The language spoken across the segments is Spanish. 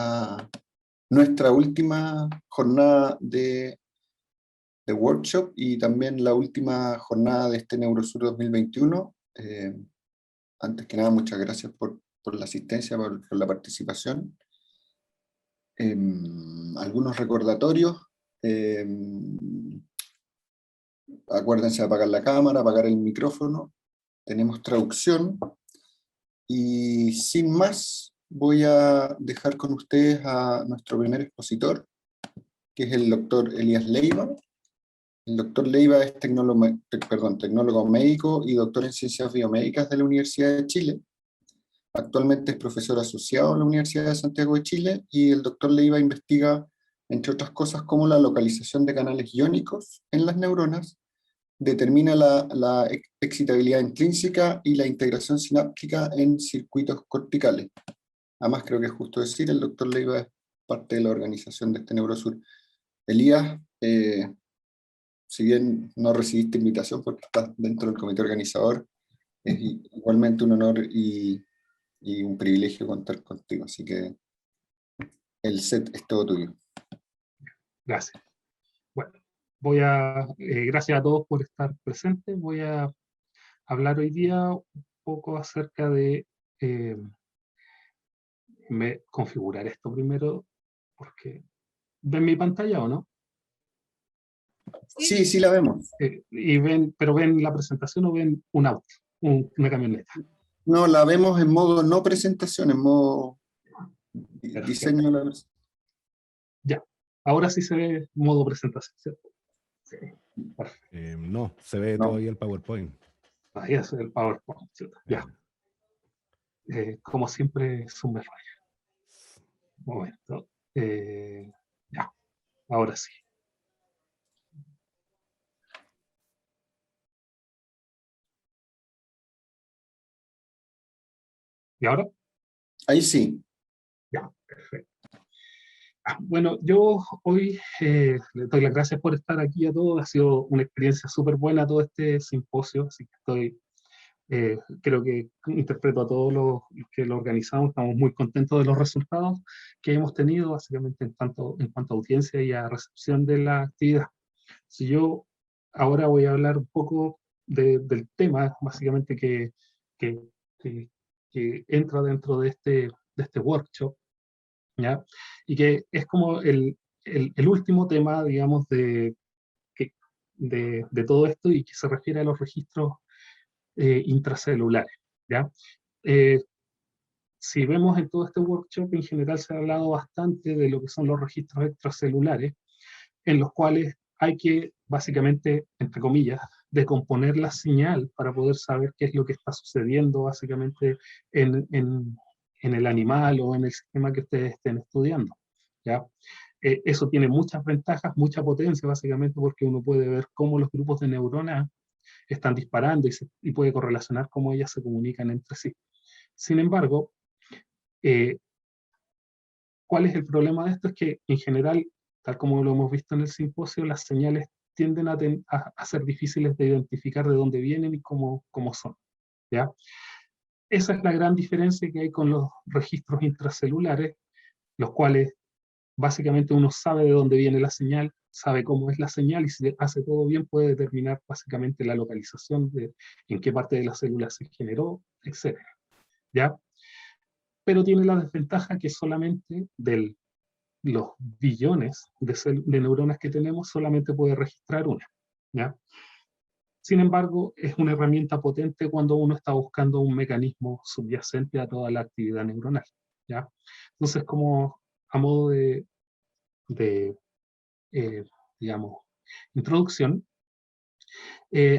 a nuestra última jornada de workshop y también la última jornada de este Neurosur 2021. Antes que nada, muchas gracias por la asistencia, por la participación. Algunos recordatorios. Acuérdense de apagar la cámara, apagar el micrófono. Tenemos traducción. Y sin más, voy a dejar con ustedes a nuestro primer expositor, que es el doctor Elías Leiva. El doctor Leiva es tecnólogo médico y doctor en ciencias biomédicas de la Universidad de Chile. Actualmente es profesor asociado en la Universidad de Santiago de Chile, y el doctor Leiva investiga, entre otras cosas, cómo la localización de canales iónicos en las neuronas determina la excitabilidad intrínseca y la integración sináptica en circuitos corticales. Además, creo que es justo decir, el doctor Leiva es parte de la organización de este Neurosur. Elías, si bien no recibiste invitación porque estás dentro del comité organizador, es igualmente un honor y un privilegio contar contigo, así que el set es todo tuyo. Gracias. Bueno, gracias a todos por estar presentes. Voy a hablar hoy día un poco acerca de configurar esto primero, porque ¿ven mi pantalla o no? Sí, sí la vemos. ¿Pero ven la presentación o ven un auto, una camioneta? No, la vemos en modo no presentación, en modo diseño de la presentación. Ya, ahora sí se ve modo presentación, ¿cierto? Sí. No, se ve todavía el PowerPoint. Ahí es el PowerPoint, ¿cierto? Ya. Como siempre, Zoom me falla. Un momento. Ya, ahora sí. ¿Y ahora? Ahí sí. Ya, perfecto. Bueno, yo hoy les doy las gracias por estar aquí a todos. Ha sido una experiencia súper buena todo este simposio, así que creo que interpreto a todos los que lo organizamos. Estamos muy contentos de los resultados que hemos tenido, básicamente en cuanto a audiencia y a recepción de la actividad. Si yo ahora voy a hablar un poco del tema, básicamente que, que entra dentro de este workshop, ¿ya? Y que es como el último tema, digamos, de todo esto, y que se refiere a los registros intracelulares, ¿ya? Si vemos en todo este workshop, en general se ha hablado bastante de lo que son los registros extracelulares, en los cuales hay que, básicamente, entre comillas, decomponer la señal para poder saber qué es lo que está sucediendo, básicamente, en el animal o en el sistema que ustedes estén estudiando, ¿ya? Eso tiene muchas ventajas, mucha potencia, básicamente, porque uno puede ver cómo los grupos de neuronas están disparando y puede correlacionar cómo ellas se comunican entre sí. Sin embargo, ¿cuál es el problema de esto? Es que, en general, tal como lo hemos visto en el simposio, las señales tienden a ser difíciles de identificar de dónde vienen y cómo son, ¿ya? Esa es la gran diferencia que hay con los registros intracelulares, los cuales básicamente uno sabe de dónde viene la señal, sabe cómo es la señal, y si hace todo bien puede determinar básicamente la localización de en qué parte de la célula se generó, etc. ¿Ya? Pero tiene la desventaja que solamente de los billones de neuronas que tenemos, solamente puede registrar una, ¿ya? Sin embargo, es una herramienta potente cuando uno está buscando un mecanismo subyacente a toda la actividad neuronal, ¿ya? Entonces, como a modo de digamos, introducción,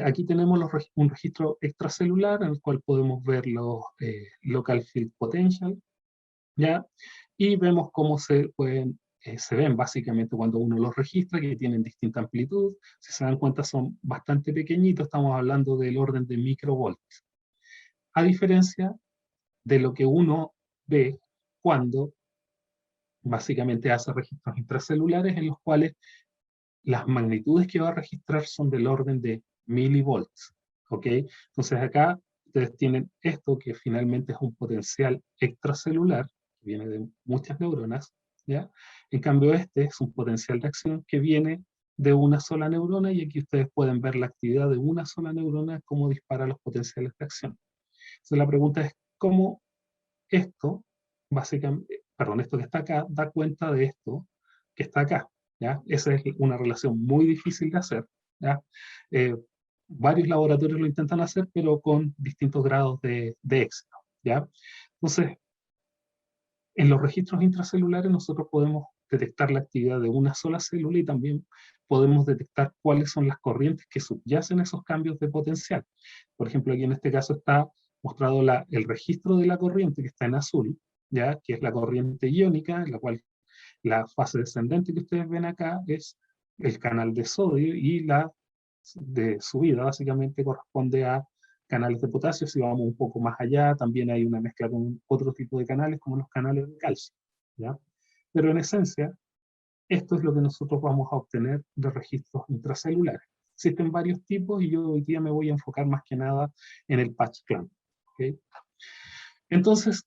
aquí tenemos un registro extracelular en el cual podemos ver los local field potential, ¿ya? Y vemos cómo se ven básicamente cuando uno los registra, que tienen distinta amplitud. Si se dan cuenta, son bastante pequeñitos, estamos hablando del orden de microvolts. A diferencia de lo que uno ve cuando básicamente hace registros intracelulares, en los cuales las magnitudes que va a registrar son del orden de milivolts, ¿ok? Entonces acá ustedes tienen esto, que finalmente es un potencial extracelular, que viene de muchas neuronas, ¿ya? En cambio este es un potencial de acción que viene de una sola neurona, y aquí ustedes pueden ver la actividad de una sola neurona, cómo dispara los potenciales de acción. Entonces la pregunta es, ¿cómo esto, básicamente, perdón, esto que está acá, da cuenta de esto que está acá? ¿Ya? Esa es una relación muy difícil de hacer, ¿ya? Varios laboratorios lo intentan hacer, pero con distintos grados de éxito, ¿ya? Entonces, en los registros intracelulares nosotros podemos detectar la actividad de una sola célula, y también podemos detectar cuáles son las corrientes que subyacen a esos cambios de potencial. Por ejemplo, aquí en este caso está mostrado el registro de la corriente, que está en azul, ¿ya? Que es la corriente iónica, en la cual la fase descendente que ustedes ven acá es el canal de sodio, y la de subida básicamente corresponde a canales de potasio. Si vamos un poco más allá, también hay una mezcla con otro tipo de canales, como los canales de calcio, ¿ya? Pero en esencia, esto es lo que nosotros vamos a obtener de registros intracelulares. Existen varios tipos, y yo hoy día me voy a enfocar más que nada en el patch clamp, ¿okay? Entonces,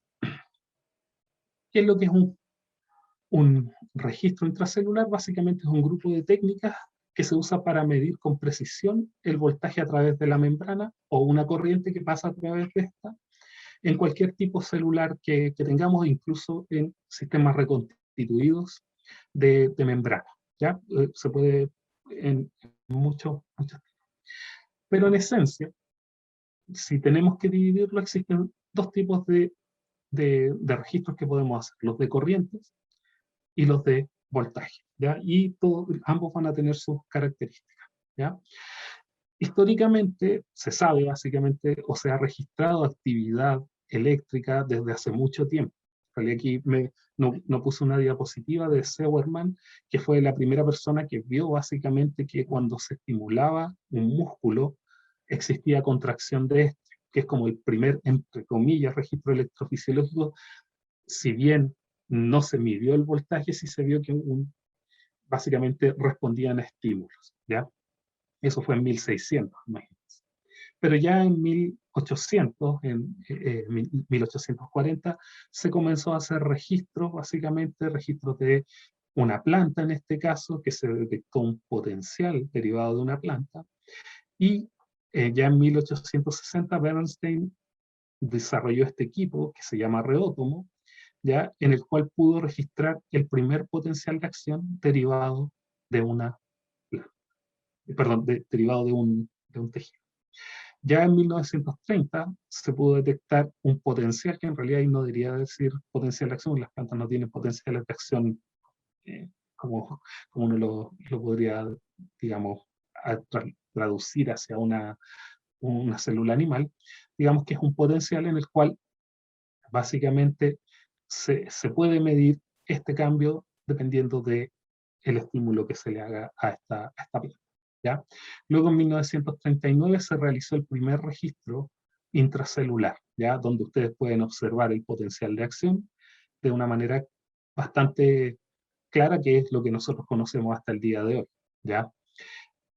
¿qué es lo que es un registro intracelular? Básicamente es un grupo de técnicas que se usa para medir con precisión el voltaje a través de la membrana, o una corriente que pasa a través de esta, en cualquier tipo celular que tengamos, incluso en sistemas reconstituidos de membrana, ¿ya? Se puede en muchos. Pero en esencia, si tenemos que dividirlo, existen dos tipos de registros que podemos hacer: los de corrientes y los de voltaje, ¿ya? Y ambos van a tener sus características, ¿ya? Históricamente se sabe básicamente, o se ha registrado actividad eléctrica desde hace mucho tiempo. En realidad aquí no puse una diapositiva de Sewerman, que fue la primera persona que vio básicamente que cuando se estimulaba un músculo existía contracción de este, que es como el primer, entre comillas, registro electrofisiológico. Si bien no se midió el voltaje, sí se vio que básicamente respondían a estímulos, ¿ya? Eso fue en 1600, imagínense. Pero ya en 1800, en 1840, se comenzó a hacer registros, básicamente registros de una planta, en este caso, que se detectó un potencial derivado de una planta, y ya en 1860 Bernstein desarrolló este equipo que se llama reótomo, ¿ya? En el cual pudo registrar el primer potencial de acción derivado de una planta, perdón, derivado de un tejido. Ya en 1930 se pudo detectar un potencial, que en realidad ahí no debería decir potencial de acción, las plantas no tienen potenciales de acción como uno lo podría, digamos, traducir hacia una célula animal. Digamos que es un potencial en el cual básicamente se puede medir este cambio dependiendo del estímulo que se le haga a esta planta, ¿ya? Luego en 1939 se realizó el primer registro intracelular, ¿ya? Donde ustedes pueden observar el potencial de acción de una manera bastante clara, que es lo que nosotros conocemos hasta el día de hoy, ¿ya?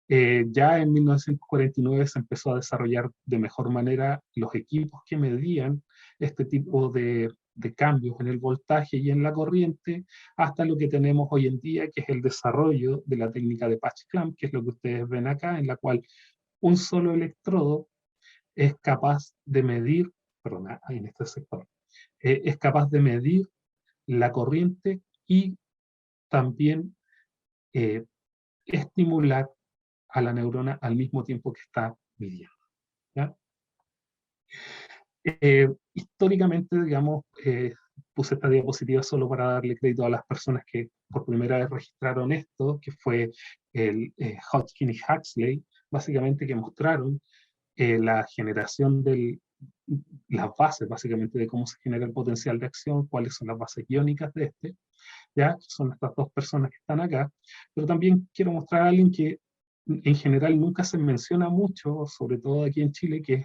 Ya en 1949 se empezó a desarrollar de mejor manera los equipos que medían este tipo de cambios en el voltaje y en la corriente, hasta lo que tenemos hoy en día, que es el desarrollo de la técnica de patch clamp, que es lo que ustedes ven acá, en la cual un solo electrodo es capaz de medir, perdón, en este sector, es capaz de medir la corriente, y también eh, estimular a la neurona al mismo tiempo que está midiendo, ¿ya? Históricamente, digamos, puse esta diapositiva solo para darle crédito a las personas que por primera vez registraron esto, que fue el Hodgkin y Huxley, básicamente, que mostraron la generación las bases, básicamente, de cómo se genera el potencial de acción, cuáles son las bases iónicas de este, ¿ya? Son estas dos personas que están acá. Pero también quiero mostrar a alguien que en general nunca se menciona mucho, sobre todo aquí en Chile, que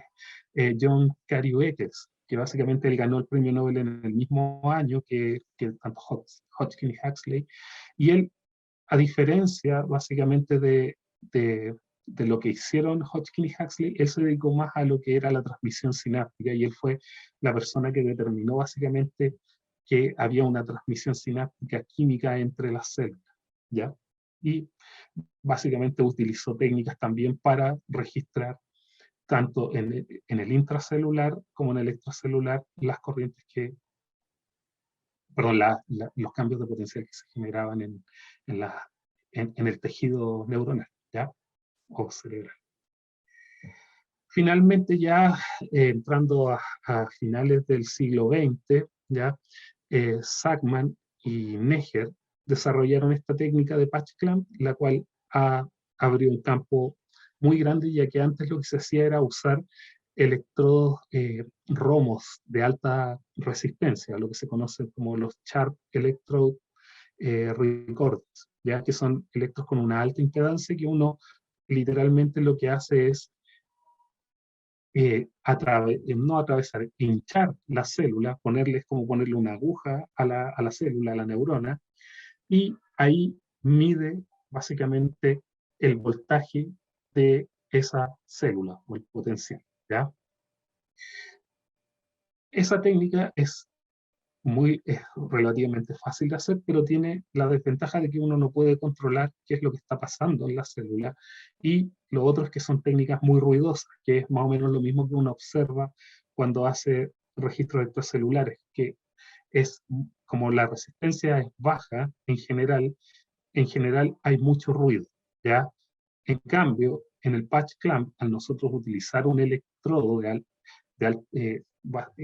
es John Carriueques, que básicamente él ganó el premio Nobel en el mismo año que tanto Hodgkin y Huxley, y él, a diferencia básicamente de lo que hicieron Hodgkin y Huxley, él se dedicó más a lo que era la transmisión sináptica, y él fue la persona que determinó básicamente que había una transmisión sináptica química entre las células, ¿ya? Y básicamente utilizó técnicas también para registrar tanto en el intracelular como en el extracelular las corrientes perdón, los cambios de potencial que se generaban en el tejido neuronal, ¿ya? O cerebral. Finalmente, ya entrando a finales del siglo XX, ¿ya? Sackman y Neher desarrollaron esta técnica de patch clamp, la cual abrió un campo muy grande, ya que antes lo que se hacía era usar electrodos ROMOS de alta resistencia, lo que se conoce como los Sharp Electrode Recorders, ¿ya? Que son electrodos con una alta impedancia que uno literalmente lo que hace es no atravesar, hinchar la célula, como ponerle una aguja a la célula, a la neurona, y ahí mide básicamente el voltaje de esa célula o el potencial, ¿ya? Esa técnica es relativamente fácil de hacer, pero tiene la desventaja de que uno no puede controlar qué es lo que está pasando en la célula, y lo otro es que son técnicas muy ruidosas, que es más o menos lo mismo que uno observa cuando hace registros extracelulares, que es como la resistencia es baja en general hay mucho ruido, ¿ya? En cambio, en el patch clamp, al nosotros utilizar un electrodo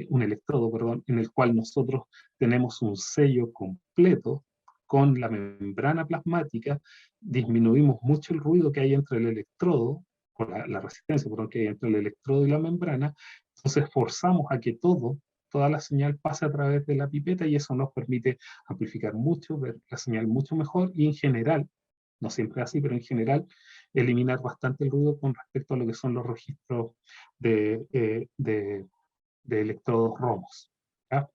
un electrodo, perdón, en el cual nosotros tenemos un sello completo con la membrana plasmática, disminuimos mucho el ruido que hay entre el electrodo, o la resistencia, perdón, que hay entre el electrodo y la membrana. Entonces forzamos a que toda la señal pase a través de la pipeta, y eso nos permite amplificar mucho, ver la señal mucho mejor, y en general, no siempre así, pero en general, eliminar bastante el ruido con respecto a lo que son los registros de electrodos ROMOS, ¿ya?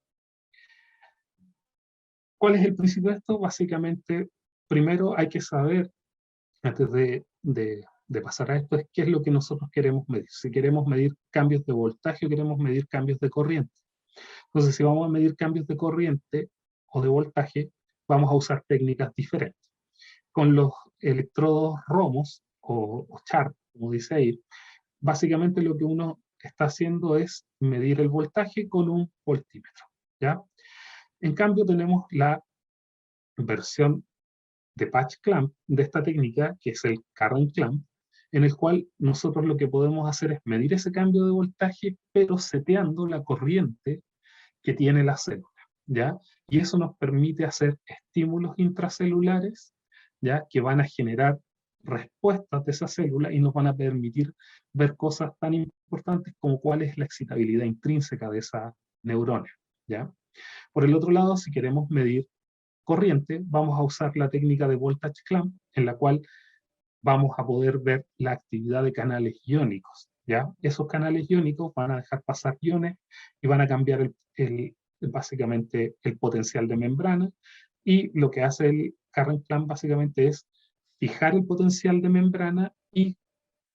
¿Cuál es el principio de esto? Básicamente, primero hay que saber, antes de pasar a esto, es qué es lo que nosotros queremos medir. Si queremos medir cambios de voltaje o queremos medir cambios de corriente. Entonces, si vamos a medir cambios de corriente o de voltaje, vamos a usar técnicas diferentes. Con los electrodos ROMOS o Sharp, como dice ahí, básicamente lo que uno está haciendo es medir el voltaje con un voltímetro, ¿ya? En cambio, tenemos la versión de patch clamp de esta técnica, que es el current clamp, en el cual nosotros lo que podemos hacer es medir ese cambio de voltaje, pero seteando la corriente que tiene la célula, ¿ya? Y eso nos permite hacer estímulos intracelulares, ¿ya? Que van a generar respuestas de esa célula y nos van a permitir ver cosas tan importantes como cuál es la excitabilidad intrínseca de esa neurona, ¿ya? Por el otro lado, si queremos medir corriente, vamos a usar la técnica de voltage clamp, en la cual vamos a poder ver la actividad de canales iónicos, ¿ya? Esos canales iónicos van a dejar pasar iones y van a cambiar básicamente el potencial de membrana, y lo que hace el current clamp básicamente es fijar el potencial de membrana, y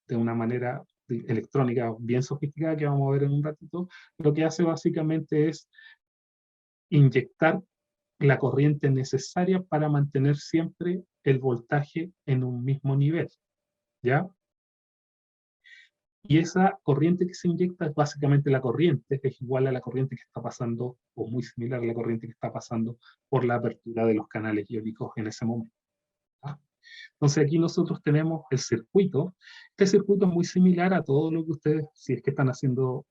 de una manera electrónica bien sofisticada que vamos a ver en un ratito, lo que hace básicamente es inyectar la corriente necesaria para mantener siempre el voltaje en un mismo nivel, ¿ya? Y esa corriente que se inyecta es básicamente la corriente, es igual a la corriente que está pasando, o muy similar a la corriente que está pasando por la apertura de los canales iónicos en ese momento, ¿ya? Entonces aquí nosotros tenemos el circuito. Este circuito es muy similar a todo lo que ustedes, si es que están haciendo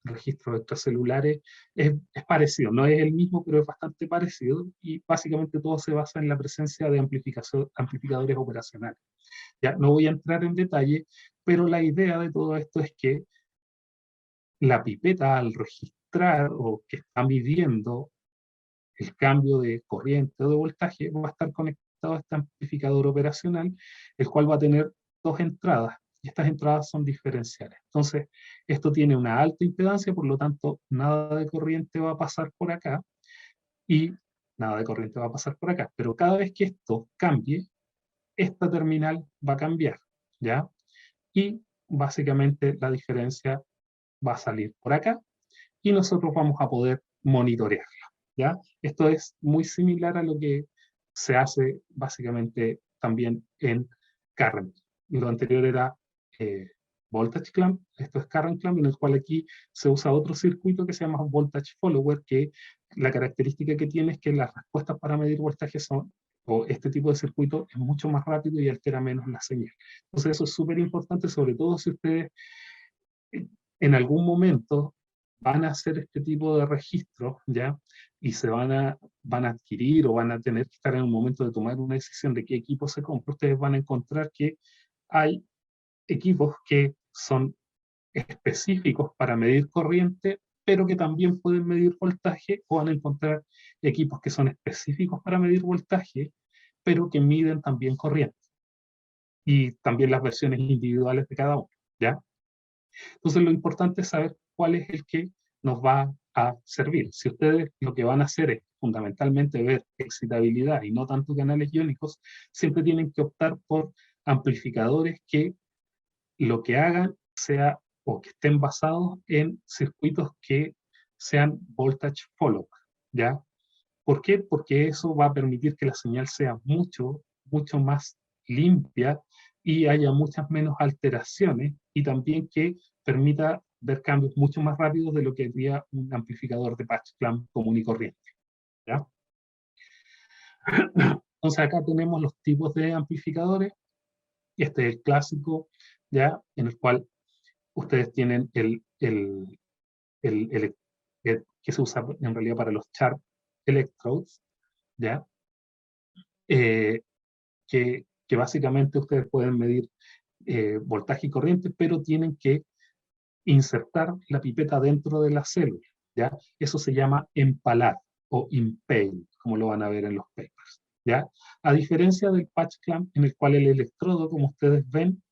registros extracelulares, es parecido, no es el mismo, pero es bastante parecido, y básicamente todo se basa en la presencia de amplificadores operacionales. Ya no voy a entrar en detalle, pero la idea de todo esto es que la pipeta, al registrar o que está midiendo el cambio de corriente o de voltaje, va a estar conectado a este amplificador operacional, el cual va a tener dos entradas, y estas entradas son diferenciales. Entonces, esto tiene una alta impedancia, por lo tanto, nada de corriente va a pasar por acá, y nada de corriente va a pasar por acá. Pero cada vez que esto cambie, esta terminal va a cambiar, ¿ya? Y básicamente la diferencia va a salir por acá, y nosotros vamos a poder monitorearla, ¿ya? Esto es muy similar a lo que se hace básicamente también en current. Lo anterior era voltage clamp, esto es current clamp, en el cual aquí se usa otro circuito que se llama voltage follower, que la característica que tiene es que las respuestas para medir voltaje son, o este tipo de circuito es mucho más rápido y altera menos la señal. Entonces eso es súper importante, sobre todo si ustedes en algún momento van a hacer este tipo de registros, ¿ya? Y van a adquirir o van a tener que estar en un momento de tomar una decisión de qué equipo se compra. Ustedes van a encontrar que hay equipos que son específicos para medir corriente, pero que también pueden medir voltaje, o van a encontrar equipos que son específicos para medir voltaje, pero que miden también corriente. Y también las versiones individuales de cada uno, ¿ya? Entonces lo importante es saber cuál es el que nos va a servir. Si ustedes lo que van a hacer es fundamentalmente ver excitabilidad y no tanto canales iónicos, siempre tienen que optar por amplificadores que lo que hagan sea o que estén basados en circuitos que sean voltage follow, ¿ya? ¿Por qué? Porque eso va a permitir que la señal sea mucho más limpia y haya muchas menos alteraciones, y también que permita ver cambios mucho más rápidos de lo que haría un amplificador de patch clamp común y corriente, ¿ya? Entonces acá tenemos los tipos de amplificadores. Este es el clásico, ¿ya? En el cual ustedes tienen el que se usa en realidad para los sharp electrodes, ¿ya? Eh, que básicamente ustedes pueden medir voltaje y corriente, pero tienen que insertar la pipeta dentro de la célula, ¿ya? Eso se llama empalar o impale, como lo van a ver en los papers, ¿ya? A diferencia del patch clamp, en el cual el electrodo, como ustedes ven,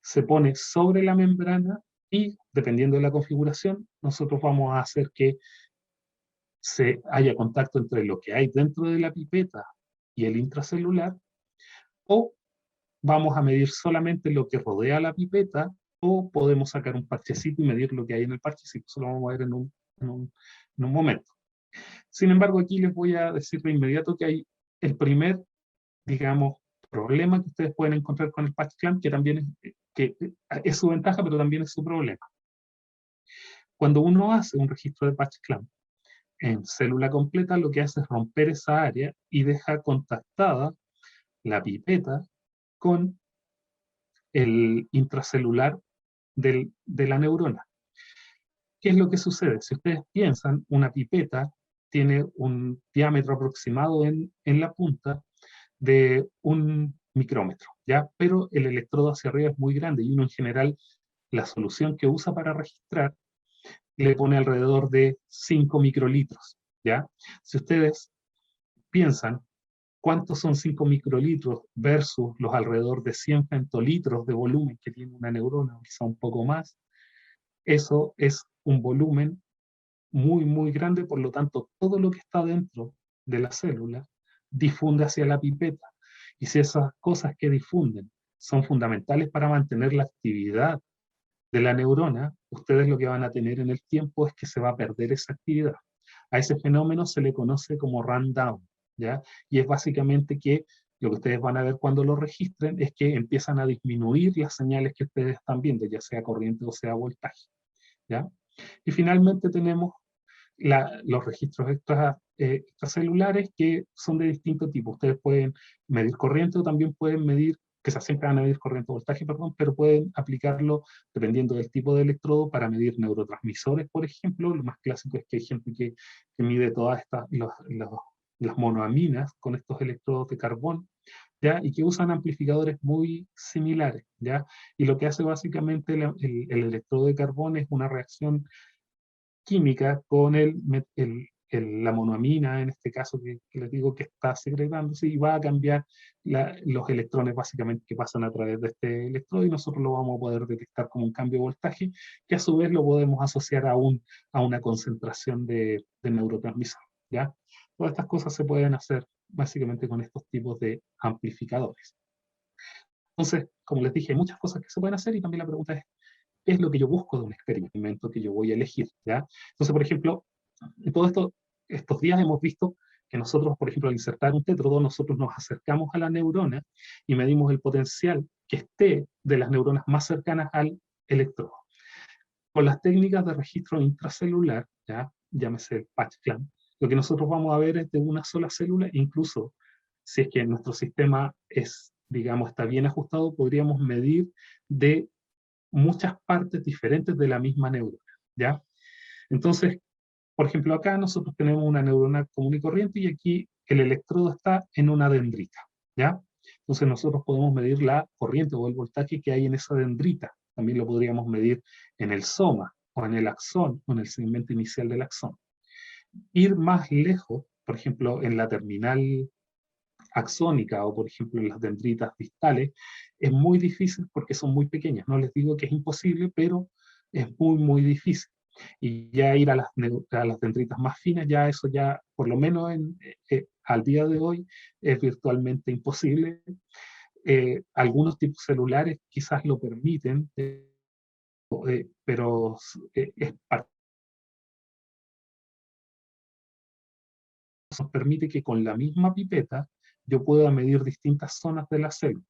se pone sobre la membrana y, dependiendo de la configuración, nosotros vamos a hacer que se haya contacto entre lo que hay dentro de la pipeta y el intracelular, o vamos a medir solamente lo que rodea la pipeta, o podemos sacar un parchecito y medir lo que hay en el parchecito. Eso lo vamos a ver en un momento. Sin embargo, aquí les voy a decir de inmediato que hay el primer, digamos, problema que ustedes pueden encontrar con el patch clamp, que también es su ventaja, pero también es su problema. Cuando uno hace un registro de patch clamp en célula completa, lo que hace es romper esa área y deja contactada la pipeta con el intracelular de la neurona. ¿Qué es lo que sucede? Si ustedes piensan, una pipeta tiene un diámetro aproximado en la punta de un micrómetro, ¿ya? Pero el electrodo hacia arriba es muy grande, y uno en general, la solución que usa para registrar le pone alrededor de 5 microlitros, ¿ya? Si ustedes piensan cuántos son 5 microlitros versus los alrededor de 100 femtolitros de volumen que tiene una neurona, o quizá un poco más, eso es un volumen muy grande. Por lo tanto, todo lo que está dentro de la célula difunde hacia la pipeta. Y si esas cosas que difunden son fundamentales para mantener la actividad de la neurona, ustedes lo que van a tener en el tiempo es que se va a perder esa actividad. A ese fenómeno se le conoce como rundown, ¿ya? Y es básicamente que lo que ustedes van a ver cuando lo registren es que empiezan a disminuir las señales que ustedes están viendo, ya sea corriente o sea voltaje, ¿ya? Y finalmente tenemos los registros extracelulares, que son de distinto tipo. Ustedes pueden medir corriente, o también pueden medir, que se siempre van a medir corriente o voltaje, perdón, pero pueden aplicarlo dependiendo del tipo de electrodo para medir neurotransmisores, por ejemplo. Lo más clásico es que hay gente que mide todas las monoaminas con estos electrodos de carbón, ¿ya? Y que usan amplificadores muy similares, ¿ya? Y lo que hace básicamente el electrodo de carbón es una reacción química con la monoamina, en este caso que les digo que está segregándose, y va a cambiar los electrones básicamente que pasan a través de este electrodo, y nosotros lo vamos a poder detectar como un cambio de voltaje, que a su vez lo podemos asociar a una concentración de neurotransmisor, ¿ya? Todas estas cosas se pueden hacer básicamente con estos tipos de amplificadores. Entonces, como les dije, hay muchas cosas que se pueden hacer, y también la pregunta es, ¿qué es lo que yo busco de un experimento que yo voy a elegir? ¿Ya? Entonces, por ejemplo, todo esto estos días hemos visto que nosotros, por ejemplo, al insertar un tétrodo, nosotros nos acercamos a la neurona y medimos el potencial que esté de las neuronas más cercanas al electrodo. Con las técnicas de registro intracelular, ¿ya? Llámese el patch clamp, lo que nosotros vamos a ver es de una sola célula, incluso si es que nuestro sistema es, digamos, está bien ajustado, podríamos medir de muchas partes diferentes de la misma neurona, ¿ya? Entonces, por ejemplo, acá nosotros tenemos una neurona común y corriente y aquí el electrodo está en una dendrita, ¿ya? Entonces nosotros podemos medir la corriente o el voltaje que hay en esa dendrita. También lo podríamos medir en el soma o en el axón o en el segmento inicial del axón. Ir más lejos, por ejemplo, en la terminal axónica o por ejemplo en las dendritas distales, es muy difícil porque son muy pequeñas. No les digo que es imposible, pero es muy, muy difícil. Y ya ir a las dendritas más finas, ya eso ya, por lo menos al día de hoy, es virtualmente imposible. Algunos tipos celulares quizás lo permiten, pero es parte. Nos permite que con la misma pipeta yo pueda medir distintas zonas de la célula.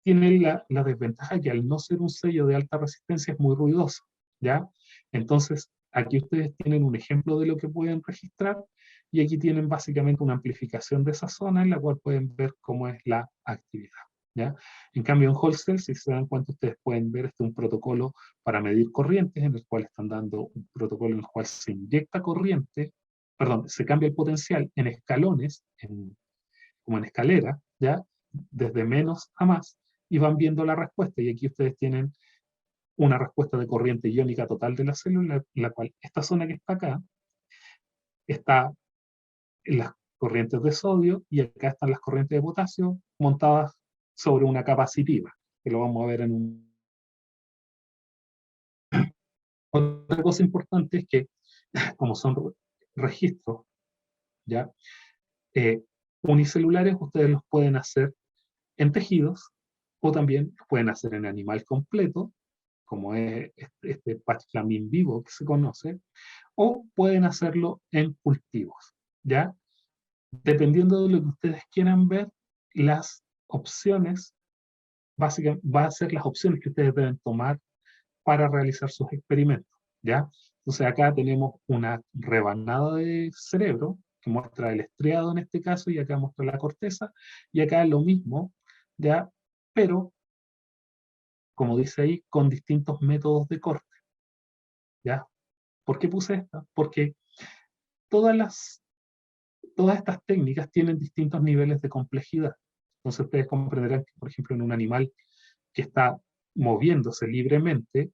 Tiene la desventaja que al no ser un sello de alta resistencia es muy ruidoso, ¿ya? Entonces, aquí ustedes tienen un ejemplo de lo que pueden registrar y aquí tienen básicamente una amplificación de esa zona en la cual pueden ver cómo es la actividad, ¿ya? En cambio, en Holstel, si se dan cuenta, ustedes pueden ver un protocolo para medir corrientes en el cual están dando un protocolo en el cual se inyecta corriente, perdón, se cambia el potencial en escalones, como en escalera, ¿ya? Desde menos a más, y van viendo la respuesta. Y aquí ustedes tienen una respuesta de corriente iónica total de la célula, en la cual esta zona que está acá está en las corrientes de sodio y acá están las corrientes de potasio montadas sobre una capacitiva, que lo vamos a ver en un... Otra cosa importante es que, como son registros, ¿ya? Unicelulares, ustedes los pueden hacer en tejidos o también los pueden hacer en animal completo, como es este patch clamp in vivo que se conoce, o pueden hacerlo en cultivos, ¿ya? Dependiendo de lo que ustedes quieran ver, las opciones, básicamente, va a ser las opciones que ustedes deben tomar para realizar sus experimentos, ¿ya? Entonces acá tenemos una rebanada de cerebro que muestra el estriado en este caso y acá muestra la corteza y acá lo mismo, ¿ya? Pero, como dice ahí, con distintos métodos de corte, ¿ya? ¿Por qué puse esta? Porque todas estas técnicas tienen distintos niveles de complejidad. Entonces ustedes comprenderán que, por ejemplo, en un animal que está moviéndose libremente,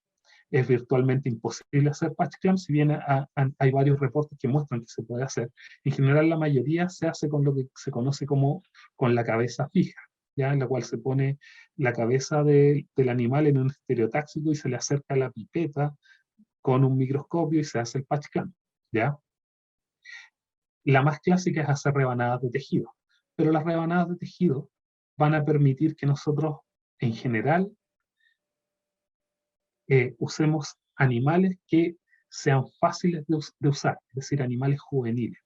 es virtualmente imposible hacer patch clamp, si bien hay varios reportes que muestran que se puede hacer. En general, la mayoría se hace con lo que se conoce como con la cabeza fija, ¿ya? En la cual se pone la cabeza del animal en un estereotáxico y se le acerca la pipeta con un microscopio y se hace el patch clamp, ¿ya? La más clásica es hacer rebanadas de tejido, pero las rebanadas de tejido van a permitir que nosotros, en general, usemos animales que sean fáciles de usar, es decir, animales juveniles.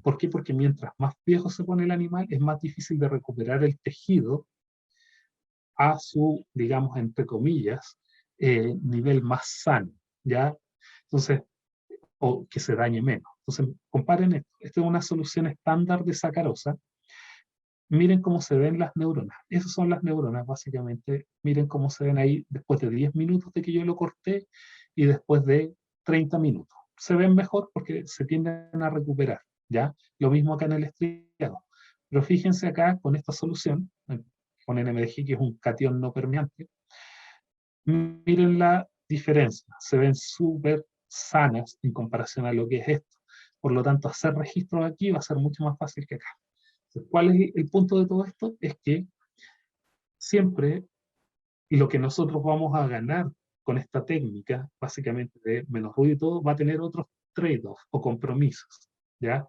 ¿Por qué? Porque mientras más viejo se pone el animal, es más difícil de recuperar el tejido a su, digamos, entre comillas, nivel más sano, ¿ya? Entonces, o que se dañe menos. Entonces, comparen esto. Esta es una solución estándar de sacarosa. Miren cómo se ven las neuronas. Esas son las neuronas, básicamente. Miren cómo se ven ahí después de 10 minutos de que yo lo corté y después de 30 minutos. Se ven mejor porque se tienden a recuperar, ¿ya? Lo mismo acá en el estriado. Pero fíjense acá con esta solución, con NMDG, que es un catión no permeante, miren la diferencia. Se ven súper sanas en comparación a lo que es esto. Por lo tanto, hacer registros aquí va a ser mucho más fácil que acá. ¿Cuál es el punto de todo esto? Es que siempre lo que nosotros vamos a ganar con esta técnica, básicamente de menos ruido y todo, va a tener otros trade-offs o compromisos, ¿ya?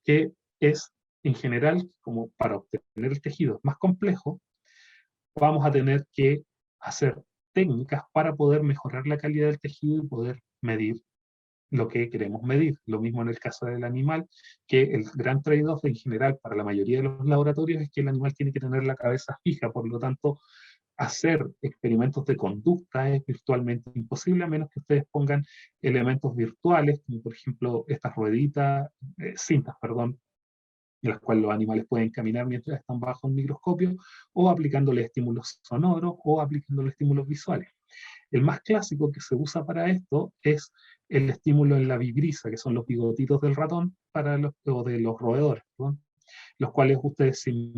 Que es, en general, como para obtener el tejido más complejo, vamos a tener que hacer técnicas para poder mejorar la calidad del tejido y poder medir lo que queremos medir. Lo mismo en el caso del animal, que el gran trade-off en general para la mayoría de los laboratorios es que el animal tiene que tener la cabeza fija, por lo tanto, hacer experimentos de conducta es virtualmente imposible, a menos que ustedes pongan elementos virtuales, como por ejemplo estas rueditas, cintas, perdón, en las cuales los animales pueden caminar mientras están bajo un microscopio, o aplicándole estímulos sonoros, o aplicándole estímulos visuales. El más clásico que se usa para esto es el estímulo en la vibrisa, que son los bigotitos del ratón o de los roedores, ¿no? Los cuales ustedes, si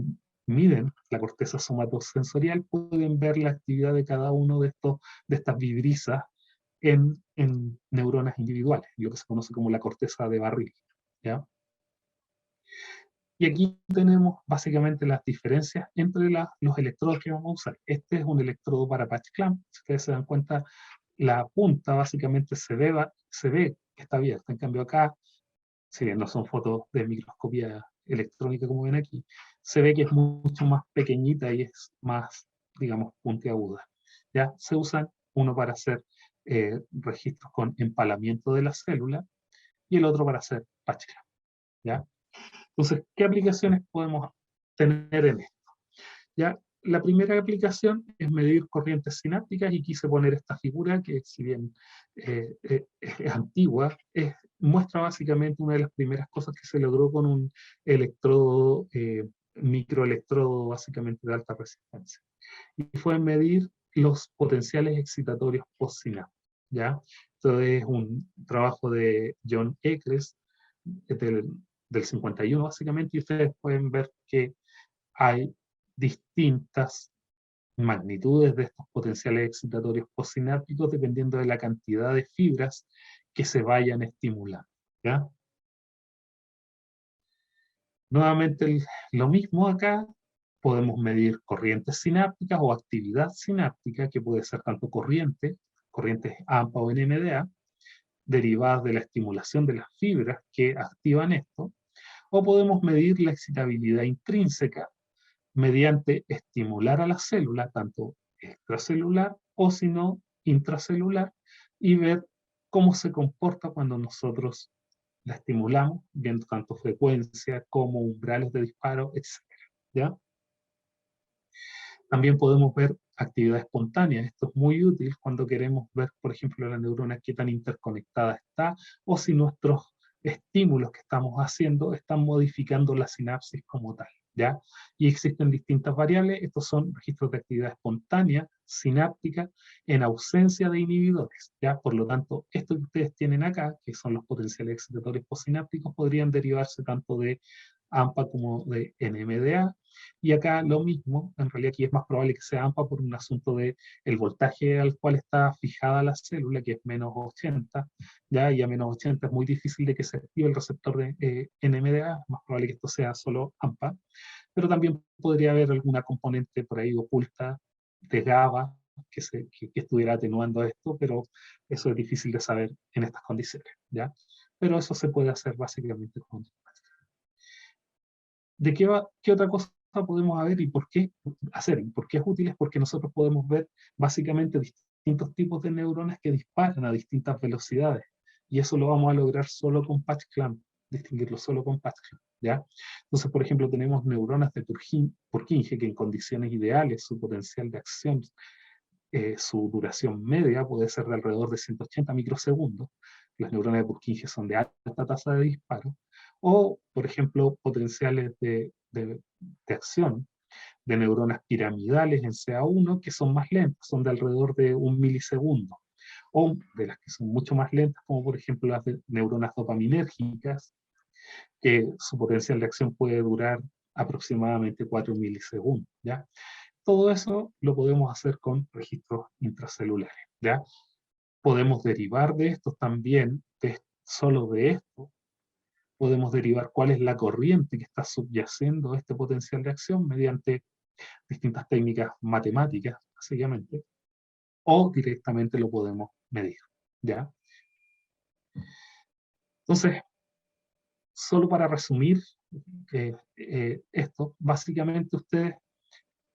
miden la corteza somatosensorial, pueden ver la actividad de cada uno de estas vibrisas en neuronas individuales, lo que se conoce como la corteza de barril, ¿ya? Y aquí tenemos básicamente las diferencias entre los electrodos que vamos a usar. Este es un electrodo para patch clamp. Si ustedes se dan cuenta, la punta básicamente se ve que está abierta. En cambio acá, si bien no son fotos de microscopía electrónica como ven aquí, se ve que es mucho más pequeñita y es más, digamos, puntiaguda. ¿Ya? Se usan uno para hacer registros con empalamiento de la célula y el otro para hacer patch clamp. ¿Ya? Entonces, ¿qué aplicaciones podemos tener en esto? ¿Ya? La primera aplicación es medir corrientes sinápticas, y quise poner esta figura que, si bien es antigua, muestra básicamente una de las primeras cosas que se logró con un electrodo, microelectrodo básicamente de alta resistencia. Y fue medir los potenciales excitatorios postsinápticos. ¿Ya? Esto es un trabajo de John Eccles, del 51 básicamente, y ustedes pueden ver que hay distintas magnitudes de estos potenciales excitatorios postsinápticos dependiendo de la cantidad de fibras que se vayan estimulando. ¿Ya? Nuevamente lo mismo acá, podemos medir corrientes sinápticas o actividad sináptica, que puede ser tanto corrientes AMPA o NMDA, derivadas de la estimulación de las fibras que activan esto, o podemos medir la excitabilidad intrínseca mediante estimular a la célula, tanto extracelular o si no intracelular, y ver cómo se comporta cuando nosotros la estimulamos, viendo tanto frecuencia como umbrales de disparo, etc. ¿Ya? También podemos ver actividad espontánea. Esto es muy útil cuando queremos ver, por ejemplo, la neurona qué tan interconectada está, o si nuestros estímulos que estamos haciendo están modificando la sinapsis como tal. ¿Ya? Y existen distintas variables. Estos son registros de actividad espontánea, sináptica, en ausencia de inhibidores. ¿Ya? Por lo tanto, esto que ustedes tienen acá, que son los potenciales excitatorios postsinápticos, podrían derivarse tanto de AMPA como de NMDA. Y acá lo mismo, en realidad aquí es más probable que sea AMPA por un asunto de el voltaje al cual está fijada la célula, que es menos 80, ¿ya? Y a menos 80 es muy difícil de que se active el receptor de NMDA, es más probable que esto sea solo AMPA, pero también podría haber alguna componente por ahí oculta de GABA que estuviera atenuando esto, pero eso es difícil de saber en estas condiciones, ¿ya? Pero eso se puede hacer básicamente con... ¿De qué otra cosa podemos ver y por qué hacer? ¿Y por qué es útil? Es porque nosotros podemos ver básicamente distintos tipos de neuronas que disparan a distintas velocidades. Y eso lo vamos a lograr solo con patch clamp, distinguirlo solo con patch clamp, ¿ya? Entonces, por ejemplo, tenemos neuronas de Purkinje que en condiciones ideales su potencial de acción, su duración media puede ser de alrededor de 180 microsegundos. Las neuronas de Purkinje son de alta tasa de disparo. O, por ejemplo, potenciales de acción de neuronas piramidales en CA1 que son más lentas, son de alrededor de 1 milisegundo. O de las que son mucho más lentas, como por ejemplo las neuronas dopaminérgicas, que su potencial de acción puede durar aproximadamente 4 milisegundos. ¿Ya? Todo eso lo podemos hacer con registros intracelulares. ¿Ya? Podemos derivar de esto también, solo de esto, podemos derivar cuál es la corriente que está subyacendo a este potencial de acción mediante distintas técnicas matemáticas, básicamente, o directamente lo podemos medir. ¿Ya? Entonces, solo para resumir esto, básicamente ustedes,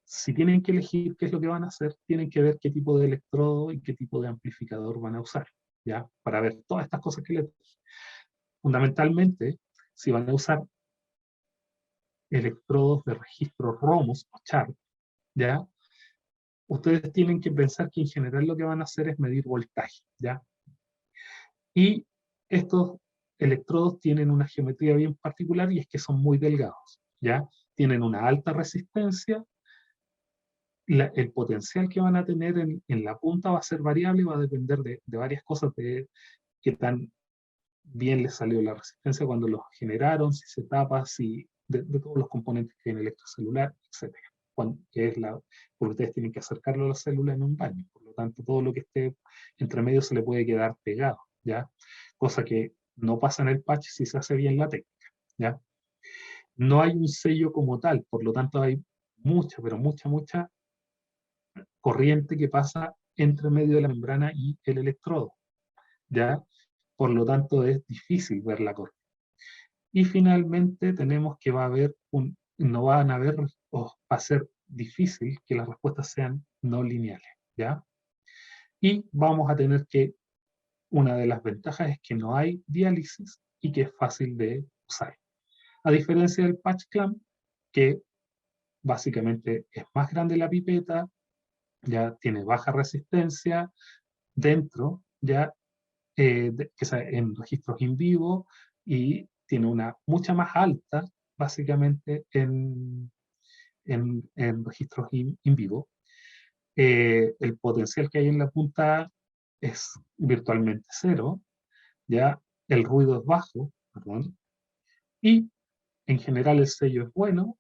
si tienen que elegir qué es lo que van a hacer, tienen que ver qué tipo de electrodo y qué tipo de amplificador van a usar. ¿ya? Para ver todas estas cosas que les dije. Fundamentalmente, si van a usar electrodos de registro ROMOS o CHART, ¿ya? Ustedes tienen que pensar que en general lo que van a hacer es medir voltaje, ¿ya? Y estos electrodos tienen una geometría bien particular y es que son muy delgados, ¿ya? Tienen una alta resistencia, el potencial que van a tener en la punta va a ser variable y va a depender de varias cosas, de qué tan bien les salió la resistencia cuando los generaron, si se tapa, si de todos los componentes que hay en el electrocelular, etc. Que es porque ustedes tienen que acercarlo a la célula en un baño, por lo tanto todo lo que esté entre medio se le puede quedar pegado, ¿ya? Cosa que no pasa en el patch si se hace bien la técnica, ¿ya? No hay un sello como tal, por lo tanto hay mucha, pero mucha corriente que pasa entre medio de la membrana y el electrodo, ¿ya? Por lo tanto es difícil ver la corriente. Y finalmente tenemos que no van a haber, o va a ser difícil que las respuestas sean no lineales, ¿ya? Y vamos a tener que, una de las ventajas es que no hay diálisis y que es fácil de usar. A diferencia del patch clamp, que básicamente es más grande la pipeta, ya tiene baja resistencia dentro, ya que sea en registros in vivo, y tiene una mucha más alta, básicamente, en registros in vivo. El potencial que hay en la punta es virtualmente cero, ya el ruido es bajo, perdón, y en general el sello es bueno,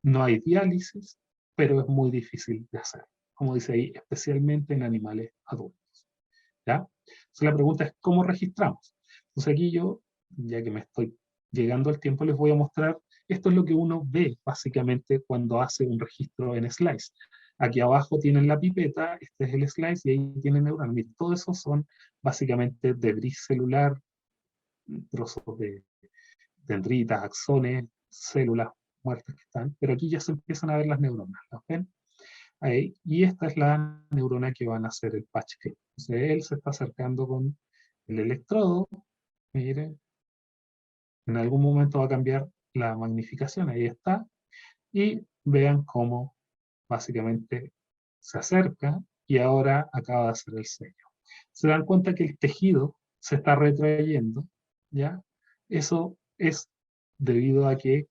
no hay diálisis, pero es muy difícil de hacer, como dice ahí, especialmente en animales adultos, ¿ya? Entonces la pregunta es, ¿cómo registramos? Entonces aquí yo, ya que me estoy llegando al tiempo, les voy a mostrar, esto es lo que uno ve básicamente cuando hace un registro en Slice. Aquí abajo tienen la pipeta, este es el Slice, y ahí tienen neuronas. Miren, todo eso son básicamente debris celular, trozos de dendritas, axones, células muertas que están, pero aquí ya se empiezan a ver las neuronas, ¿las ven? Ahí, y esta es la neurona que van a hacer el patch clip. Entonces él se está acercando con el electrodo, miren, en algún momento va a cambiar la magnificación, ahí está, y vean cómo básicamente se acerca y ahora acaba de hacer el sello. Se dan cuenta que el tejido se está retrayendo, ¿ya? Eso es debido a que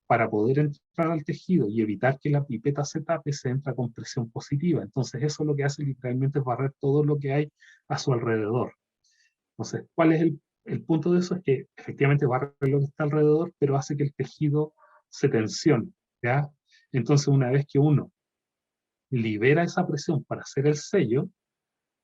para poder entrar al tejido y evitar que la pipeta se tape, se entra con presión positiva. Entonces eso lo que hace literalmente es barrer todo lo que hay a su alrededor. Entonces, ¿cuál es el punto de eso? Es que efectivamente barre lo que está alrededor, pero hace que el tejido se tensione, ¿ya? Entonces, una vez que uno libera esa presión para hacer el sello,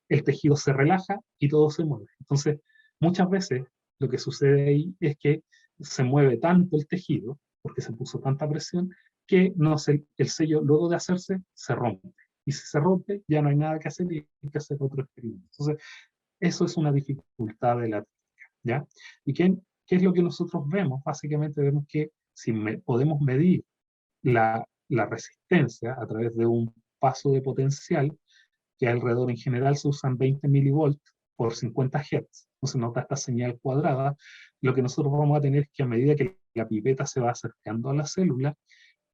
el tejido se relaja y todo se mueve. Entonces, muchas veces lo que sucede ahí es que se mueve tanto el tejido, porque se puso tanta presión, que el sello luego de hacerse se rompe. Y si se rompe, ya no hay nada que hacer y hay que hacer otro experimento. Entonces, eso es una dificultad de la técnica, ¿ya? ¿Y qué es lo que nosotros vemos? Básicamente vemos que si podemos medir la resistencia a través de un paso de potencial, que alrededor en general se usan 20 milivolts por 50 Hz. Entonces nota esta señal cuadrada. Lo que nosotros vamos a tener es que a medida que la pipeta se va acercando a la célula,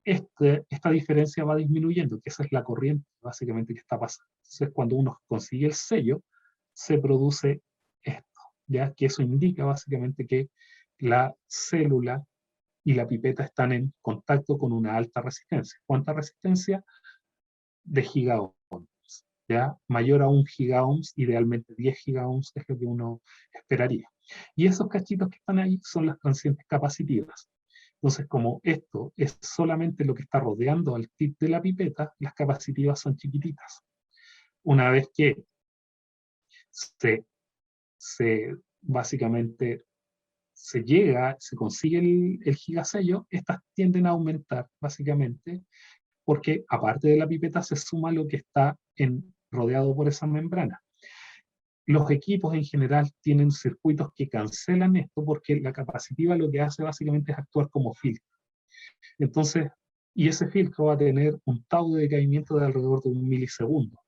esta diferencia va disminuyendo, que esa es la corriente básicamente que está pasando. Entonces cuando uno consigue el sello, se produce esto, ya que eso indica básicamente que la célula y la pipeta están en contacto con una alta resistencia. ¿Cuánta resistencia? De gigaohms. ¿Ya? Mayor a 1 gigaohms, idealmente 10 gigaohms es lo que uno esperaría. Y esos cachitos que están ahí son las transientes capacitivas. Entonces, como esto es solamente lo que está rodeando al tip de la pipeta, las capacitivas son chiquititas. Una vez que básicamente se consigue el gigasello, estas tienden a aumentar, básicamente, porque aparte de la pipeta se suma lo que está rodeado por esa membrana. Los equipos en general tienen circuitos que cancelan esto porque la capacitiva lo que hace básicamente es actuar como filtro. Entonces, y ese filtro va a tener un tau de decaimiento de alrededor de 1 milisegundo,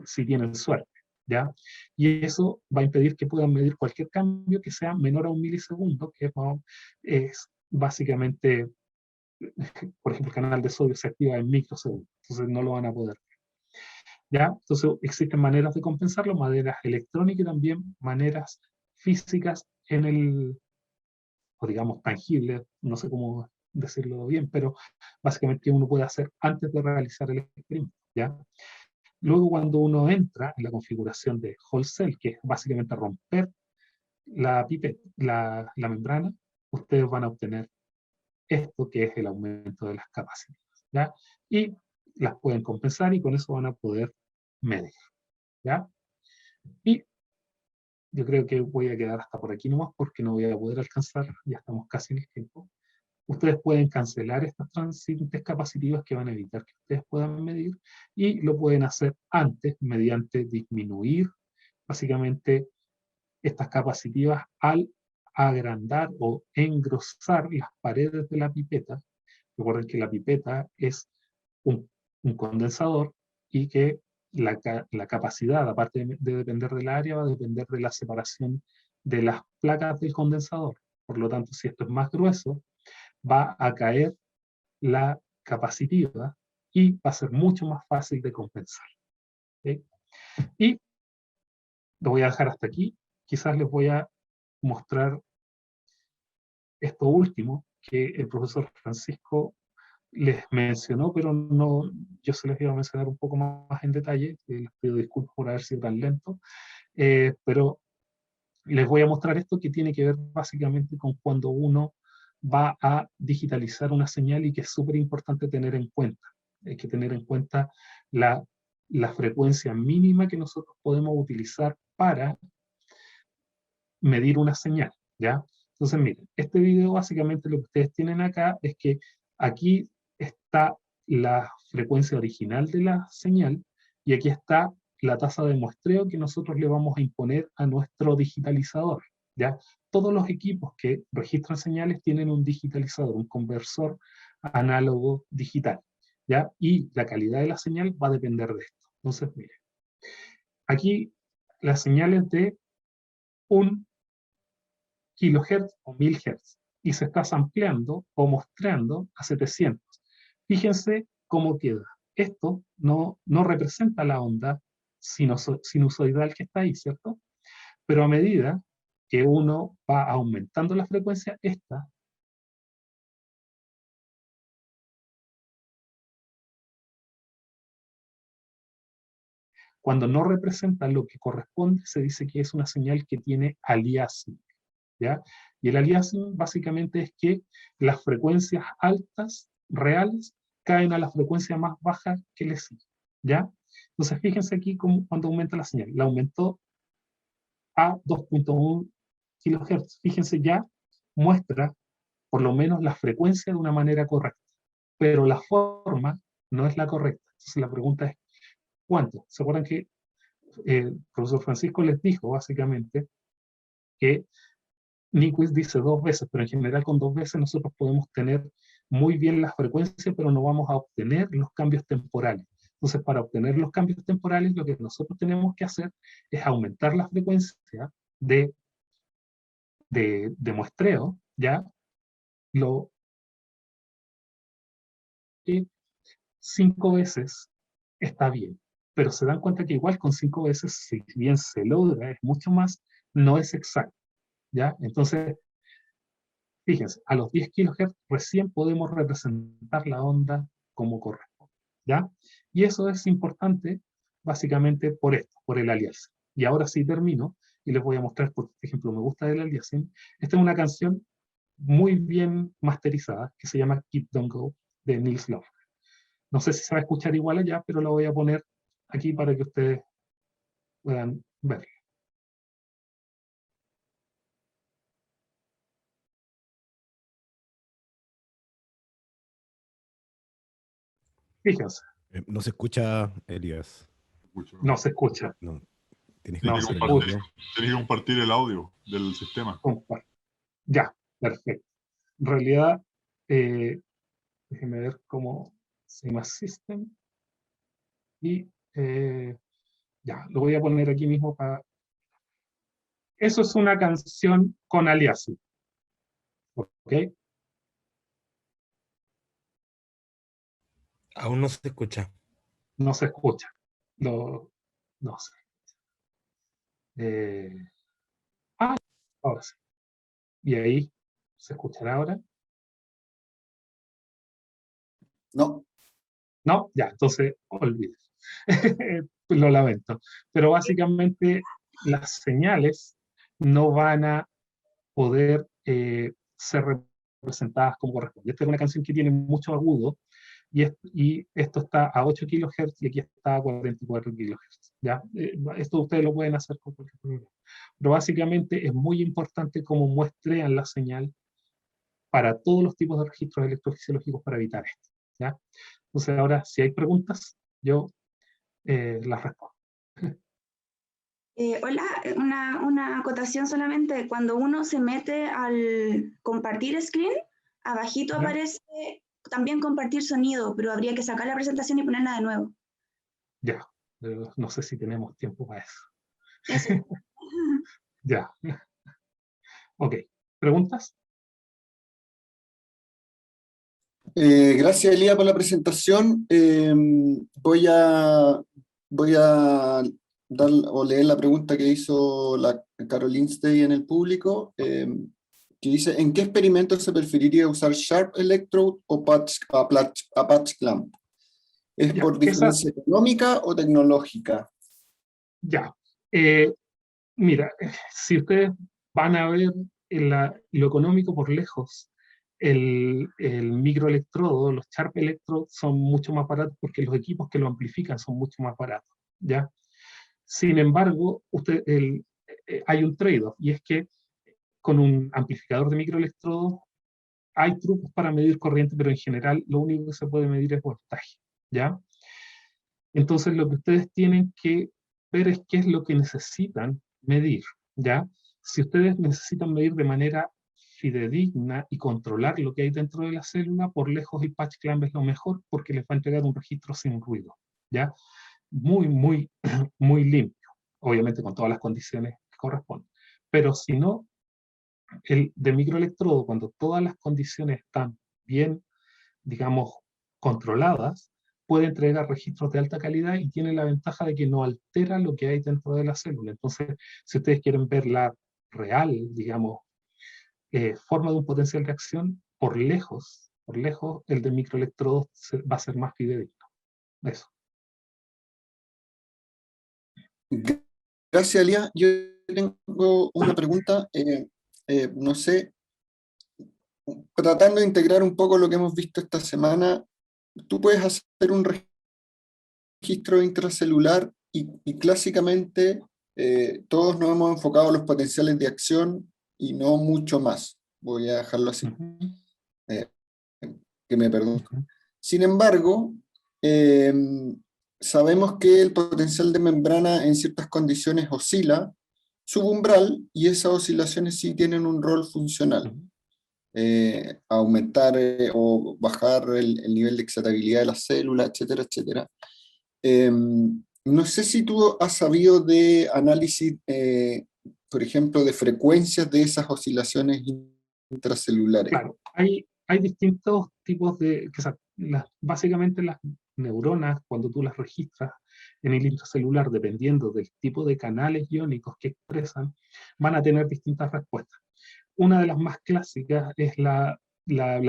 si tienen suerte, ¿ya? Y eso va a impedir que puedan medir cualquier cambio que sea menor a 1 milisegundo, que es básicamente, por ejemplo, el canal de sodio se activa en microsegundos, entonces no lo van a poder. ¿Ya? Entonces existen maneras de compensarlo, maneras electrónicas y también maneras físicas o digamos tangibles, no sé cómo decirlo bien, pero básicamente que uno puede hacer antes de realizar el experimento, ¿ya? Luego cuando uno entra en la configuración de whole cell, que es básicamente romper la membrana, ustedes van a obtener esto que es el aumento de las capacidades, ¿ya? Y las pueden compensar y con eso van a poder medir, ¿ya? Y yo creo que voy a quedar hasta por aquí nomás porque no voy a poder alcanzar, ya estamos casi en el tiempo. Ustedes pueden cancelar estas transientes capacitivas que van a evitar que ustedes puedan medir y lo pueden hacer antes mediante disminuir básicamente estas capacitivas al agrandar o engrosar las paredes de la pipeta. Recuerden que la pipeta es un, un condensador y que la capacidad, aparte de depender del área, va a depender de la separación de las placas del condensador. Por lo tanto, si esto es más grueso, va a caer la capacitiva y va a ser mucho más fácil de compensar. ¿Okay? Y lo voy a dejar hasta aquí. Quizás les voy a mostrar esto último que el profesor Francisco les mencionó, pero no, yo se les iba a mencionar un poco más en detalle. Les pido disculpas por haber sido tan lento, pero les voy a mostrar esto que tiene que ver básicamente con cuando uno va a digitalizar una señal y que es súper importante tener en cuenta. Hay que tener en cuenta la frecuencia mínima que nosotros podemos utilizar para medir una señal, ¿ya? Entonces, miren, este video básicamente lo que ustedes tienen acá es que aquí está la frecuencia original de la señal y aquí está la tasa de muestreo que nosotros le vamos a imponer a nuestro digitalizador, ¿ya? Todos los equipos que registran señales tienen un digitalizador, un conversor análogo digital, ¿ya? Y la calidad de la señal va a depender de esto. Entonces, miren, aquí las señales de 1 kHz o 1000 Hz y se está sampleando o mostrando a 700. Fíjense cómo queda. Esto no representa la onda sinusoidal que está ahí, ¿cierto? Pero a medida que uno va aumentando la frecuencia, esta cuando no representa lo que corresponde, se dice que es una señal que tiene aliasing, ¿ya? Y el aliasing básicamente es que las frecuencias altas, reales, caen a la frecuencia más baja que le sigue, ¿ya? Entonces fíjense aquí cómo, cuando aumenta la señal. La aumentó a 2.1 kHz. Fíjense, ya muestra por lo menos la frecuencia de una manera correcta, pero la forma no es la correcta. Entonces la pregunta es, ¿cuánto? ¿Se acuerdan que el profesor Francisco les dijo básicamente que Nyquist dice 2 veces, pero en general con 2 veces nosotros podemos tener muy bien la frecuencia, pero no vamos a obtener los cambios temporales. Entonces, para obtener los cambios temporales, lo que nosotros tenemos que hacer es aumentar la frecuencia de muestreo, ¿ya? Lo que 5 veces está bien, pero se dan cuenta que igual con 5 veces, si bien se logra, es mucho más, no es exacto, ¿ya? Entonces, fíjense, a los 10 kHz recién podemos representar la onda como corresponde, ¿ya? Y eso es importante básicamente por esto, por el aliasing. Y ahora sí termino y les voy a mostrar, por ejemplo, me gusta el aliasing. Esta es una canción muy bien masterizada que se llama Keep Don't Go de Nils Love. No sé si se va a escuchar igual allá, pero la voy a poner aquí para que ustedes puedan verla. Fíjense, No se escucha, Elías. no se escucha, No, tienes que no Tiene que se poner el compartir, escucha. audio. tiene que compartir el audio del sistema. Ya, perfecto. En realidad, déjenme ver cómo se llama System y Ya, lo voy a poner aquí mismo para... Eso es una canción con aliasing. ¿Ok? Aún no se escucha. No se escucha. No sé. Eh, ahora sí. Y ahí, ¿se escuchará ahora? No, No, ya, entonces olvide. Lo lamento. Pero básicamente las señales no van a poder ser representadas como corresponde. Esta es una canción que tiene mucho agudo y esto está a 8 kHz y aquí está a 44 kHz. ¿Ya? Esto ustedes lo pueden hacer con cualquier programa. Pero básicamente es muy importante cómo muestrean la señal para todos los tipos de registros electrofisiológicos para evitar esto. ¿Ya? Entonces ahora, si hay preguntas, yo las respondo. Hola, una acotación solamente. Cuando uno se mete al compartir screen, abajito ¿Ya? aparece también compartir sonido, pero habría que sacar la presentación y ponerla de nuevo. Ya. No sé si tenemos tiempo para eso. Eso. Ya. Ok. ¿Preguntas? Gracias, Elías, por la presentación. Voy a dar o leer la pregunta que hizo la Caroline Stey en el público, que dice: ¿en qué experimentos se preferiría usar Sharp Electrode o patch clamp? ¿Es Ya. por diferencia económica o tecnológica? Ya. Mira, si ustedes van a ver lo económico por lejos, el microelectrodo, los Sharp Electrode son mucho más baratos porque los equipos que lo amplifican son mucho más baratos, ¿ya? Sin embargo, hay un trade-off, y es que con un amplificador de microelectrodo hay trucos para medir corriente, pero en general lo único que se puede medir es voltaje, ¿ya? Entonces lo que ustedes tienen que ver es qué es lo que necesitan medir, ¿ya? Si ustedes necesitan medir de manera fidedigna y controlar lo que hay dentro de la célula, por lejos el patch clamp es lo mejor porque les va a entregar un registro sin ruido, ¿ya? Muy, muy, muy limpio, obviamente con todas las condiciones que corresponden. Pero si no, el de microelectrodo, cuando todas las condiciones están bien, digamos, controladas, puede entregar registros de alta calidad y tiene la ventaja de que no altera lo que hay dentro de la célula. Entonces, si ustedes quieren ver la real, digamos, forma de un potencial de acción, por lejos, el de microelectrodos va a ser más fidedigno. Eso. Gracias, Elías. Yo tengo una pregunta, no sé, tratando de integrar un poco lo que hemos visto esta semana. Tú puedes hacer un registro intracelular y clásicamente todos nos hemos enfocado a los potenciales de acción y no mucho más. Voy a dejarlo así, que me perdonen. Sin embargo, sabemos que el potencial de membrana en ciertas condiciones oscila subumbral y esas oscilaciones sí tienen un rol funcional. Aumentar o bajar el nivel de excitabilidad de las células, etcétera, etcétera. No sé si tú has sabido de análisis, por ejemplo, de frecuencias de esas oscilaciones intracelulares. Claro, hay distintos tipos de, básicamente las neuronas, cuando tú las registras en el intracelular, dependiendo del tipo de canales iónicos que expresan, van a tener distintas respuestas. Una de las más clásicas es la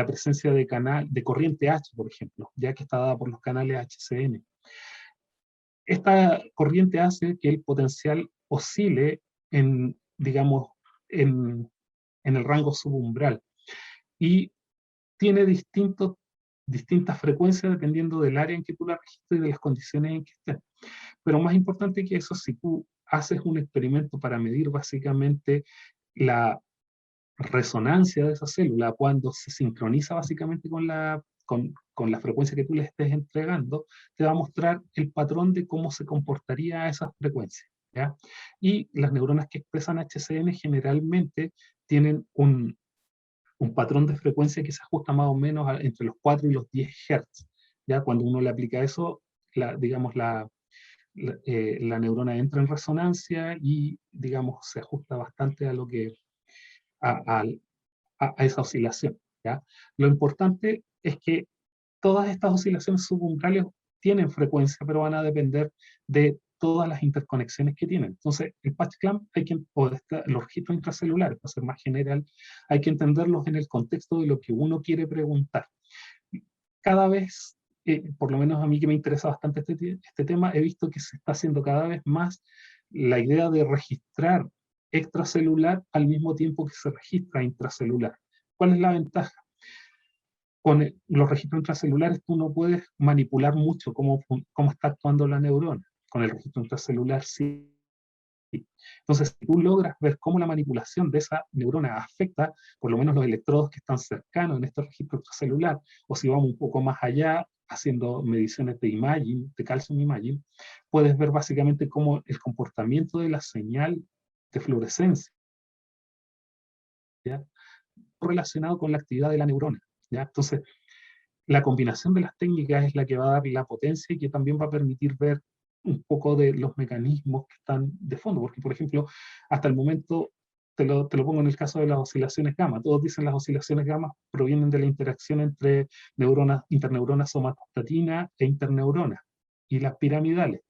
presencia de corriente H, por ejemplo, ya que está dada por los canales HCN. Esta corriente hace que el potencial oscile digamos, en el rango subumbral y tiene distintas frecuencias dependiendo del área en que tú la registres y de las condiciones en que estén. Pero más importante que eso, si tú haces un experimento para medir básicamente la resonancia de esa célula cuando se sincroniza básicamente con la frecuencia que tú le estés entregando, te va a mostrar el patrón de cómo se comportaría esa frecuencia, ¿ya? Y las neuronas que expresan HCN generalmente tienen un patrón de frecuencia que se ajusta más o menos entre los 4 y los 10 Hz. ¿Ya? Cuando uno le aplica eso, digamos, la neurona entra en resonancia y, digamos, se ajusta bastante a lo que, a, a esa oscilación, ¿ya? Lo importante es que todas estas oscilaciones subumbrales tienen frecuencia, pero van a depender de todas las interconexiones que tienen. Entonces, el patch clamp, los registros intracelulares, para ser más general, hay que entenderlos en el contexto de lo que uno quiere preguntar. Cada vez, por lo menos a mí que me interesa bastante este tema, he visto que se está haciendo cada vez más la idea de registrar extracelular al mismo tiempo que se registra intracelular. ¿Cuál es la ventaja? Con los registros intracelulares tú no puedes manipular mucho cómo está actuando la neurona. Con el registro intracelular sí. Entonces, si tú logras ver cómo la manipulación de esa neurona afecta por lo menos los electrodos que están cercanos en este registro intracelular, o si vamos un poco más allá, haciendo mediciones de imaging, de calcium imaging, puedes ver básicamente cómo el comportamiento de la señal de fluorescencia, ¿ya?, relacionado con la actividad de la neurona, ¿ya? Entonces, la combinación de las técnicas es la que va a dar la potencia y que también va a permitir ver un poco de los mecanismos que están de fondo, porque por ejemplo, hasta el momento, te lo pongo en el caso de las oscilaciones gamma, todos dicen las oscilaciones gamma provienen de la interacción entre neuronas, interneuronas somatostatina e interneuronas, y las piramidales,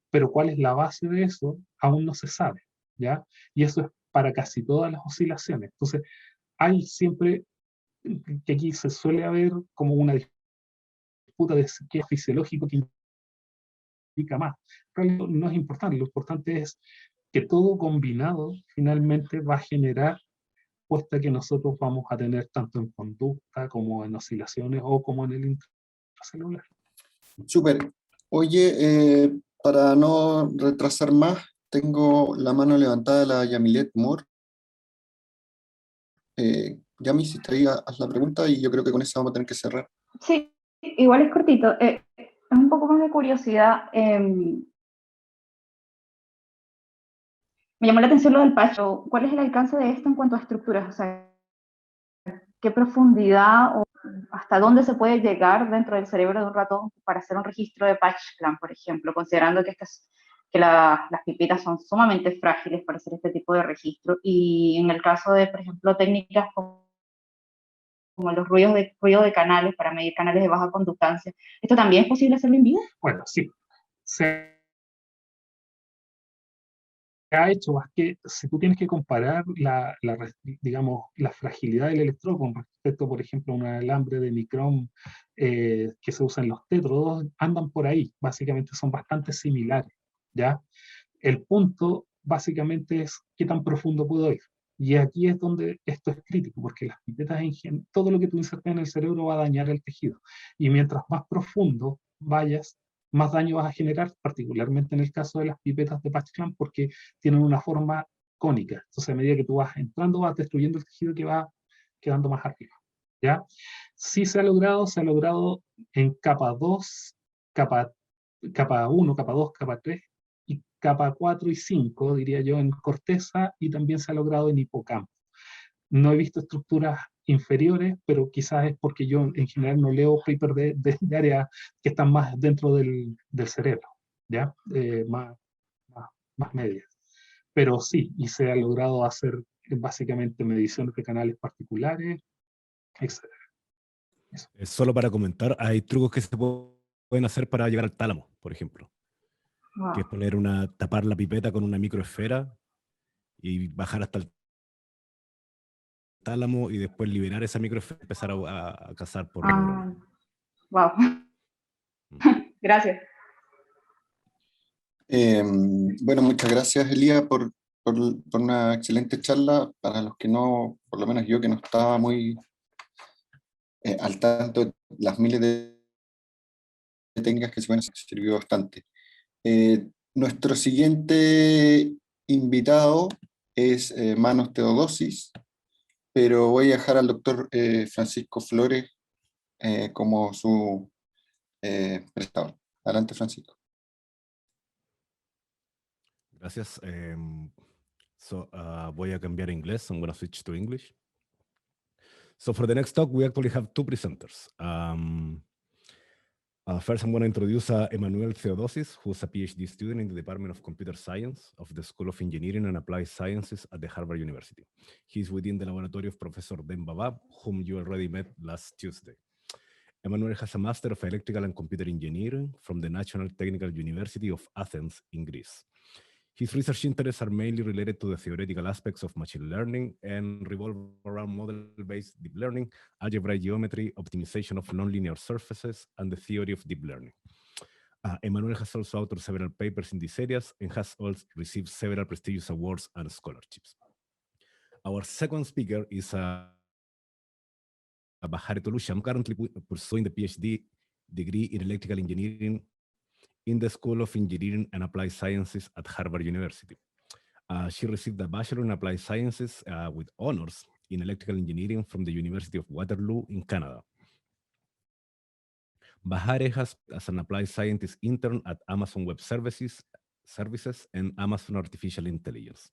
pero cuál es la base de eso, aún no se sabe, ¿ya? Y eso es para casi todas las oscilaciones. Entonces, hay siempre, que aquí se suele haber como una disputa de qué es fisiológico, qué implica más. Pero no es importante, lo importante es que todo combinado finalmente va a generar respuesta que nosotros vamos a tener tanto en conducta como en oscilaciones o como en el intracelular. Súper. Oye, para no retrasar más, tengo la mano levantada de la Yamilet Moore. Yami, si te diga, haz la pregunta y yo creo que con eso vamos a tener que cerrar. Sí, igual es cortito. Es un poco más de curiosidad. Me llamó la atención lo del patcho. ¿Cuál es el alcance de esto en cuanto a estructuras? O sea, ¿qué profundidad o hasta dónde se puede llegar dentro del cerebro de un ratón para hacer un registro de patch clamp, por ejemplo, considerando que las pipetas son sumamente frágiles para hacer este tipo de registro? Y en el caso de, por ejemplo, técnicas como los ruido de canales para medir canales de baja conductancia, ¿esto también es posible hacerlo en vivo? Bueno, sí. Se ha hecho, más que si tú tienes que comparar digamos, la fragilidad del electrodo con respecto, por ejemplo, a un alambre de micrón que se usa en los tétrodos, andan por ahí, básicamente son bastante similares, ¿ya? El punto básicamente es qué tan profundo puedo ir. Y aquí es donde esto es crítico, porque las pipetas, todo lo que tú insertas en el cerebro va a dañar el tejido. Y mientras más profundo vayas, más daño vas a generar, particularmente en el caso de las pipetas de patch clamp, porque tienen una forma cónica. Entonces, a medida que tú vas entrando, vas destruyendo el tejido que va quedando más arriba, ¿ya? Sí se ha logrado en capa 2, capa 1, capa 2, capa 3, y capa 4 y 5, diría yo, en corteza, y también se ha logrado en hipocampo. No he visto estructuras inferiores, pero quizás es porque yo en general no leo papers de áreas que están más dentro del cerebro, ¿ya? Más medias. Pero sí, y se ha logrado hacer básicamente mediciones de canales particulares, etc. Solo para comentar, hay trucos que se pueden hacer para llegar al tálamo, por ejemplo. Wow. Que es tapar la pipeta con una microesfera y bajar hasta el tálamo y después liberar esa microesfera y empezar a cazar por neurona. Wow. Gracias. Bueno, muchas gracias, Elías, por una excelente charla. Para los que no, por lo menos yo que no estaba muy al tanto de las miles de técnicas que se pueden hacer, sirvió bastante. Nuestro siguiente invitado es Manos Teodosis, pero voy a dejar al doctor Francisco Flores como su prestador. Adelante, Francisco. Gracias. Voy a cambiar a inglés. I'm going to switch to English. So for the next talk, we actually have two presenters. First, I'm going to introduce Emmanuel Theodosis, who's a PhD student in the Department of Computer Science of the School of Engineering and Applied Sciences at the Harvard University. He's within the laboratory of Professor Ben Babab, whom you already met last Tuesday. Emmanuel has a Master of Electrical and Computer Engineering from the National Technical University of Athens in Greece. His research interests are mainly related to the theoretical aspects of machine learning and revolve around model-based deep learning, algebraic geometry, optimization of nonlinear surfaces, and the theory of deep learning. Emmanuel has also authored several papers in these areas and has also received several prestigious awards and scholarships. Our second speaker is Bahare Tolusham, currently pursuing the PhD degree in electrical engineering in the School of Engineering and Applied Sciences at Harvard University. She received a Bachelor in Applied Sciences with honors in electrical engineering from the University of Waterloo in Canada. Bahare has as an applied scientist intern at Amazon Web Services and Amazon Artificial Intelligence,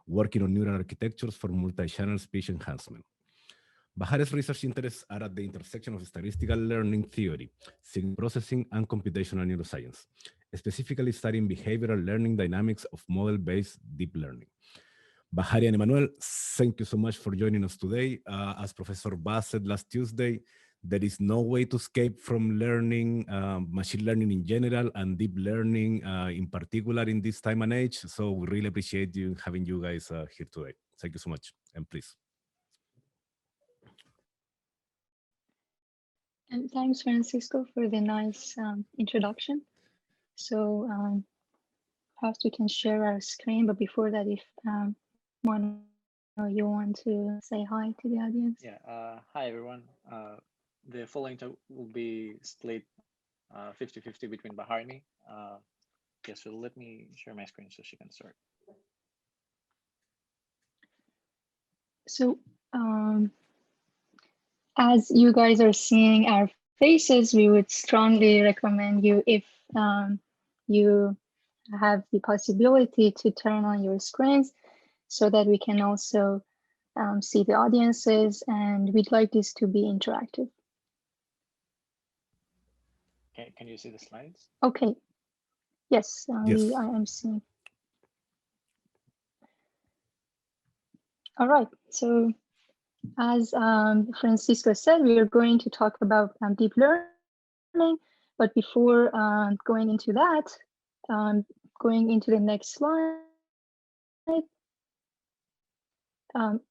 working on neural architectures for multi-channel speech enhancement. Bahare's research interests are at the intersection of statistical learning theory, signal processing, and computational neuroscience, specifically studying behavioral learning dynamics of model-based deep learning. Bahare and Emmanuel, thank you so much for joining us today. As Professor Ba said last Tuesday, there is no way to escape from learning, machine learning in general, and deep learning in particular in this time and age. So we really appreciate having you guys here today. Thank you so much, and please. And thanks, Francisco, for the nice introduction. So perhaps we can share our screen, but before that, if one or you want to say hi to the audience. Yeah, hi everyone. The following talk will be split 50-50 between Bahar and me. Yeah, so let me share my screen so she can start. So as you guys are seeing our faces, we would strongly recommend you, if you have the possibility, to turn on your screens so that we can also see the audiences, and we'd like this to be interactive. Okay, can you see the slides? Okay. Yes, yes. I am seeing. All right, so as Francisco said, we are going to talk about deep learning, but before going into that, going into the next slide.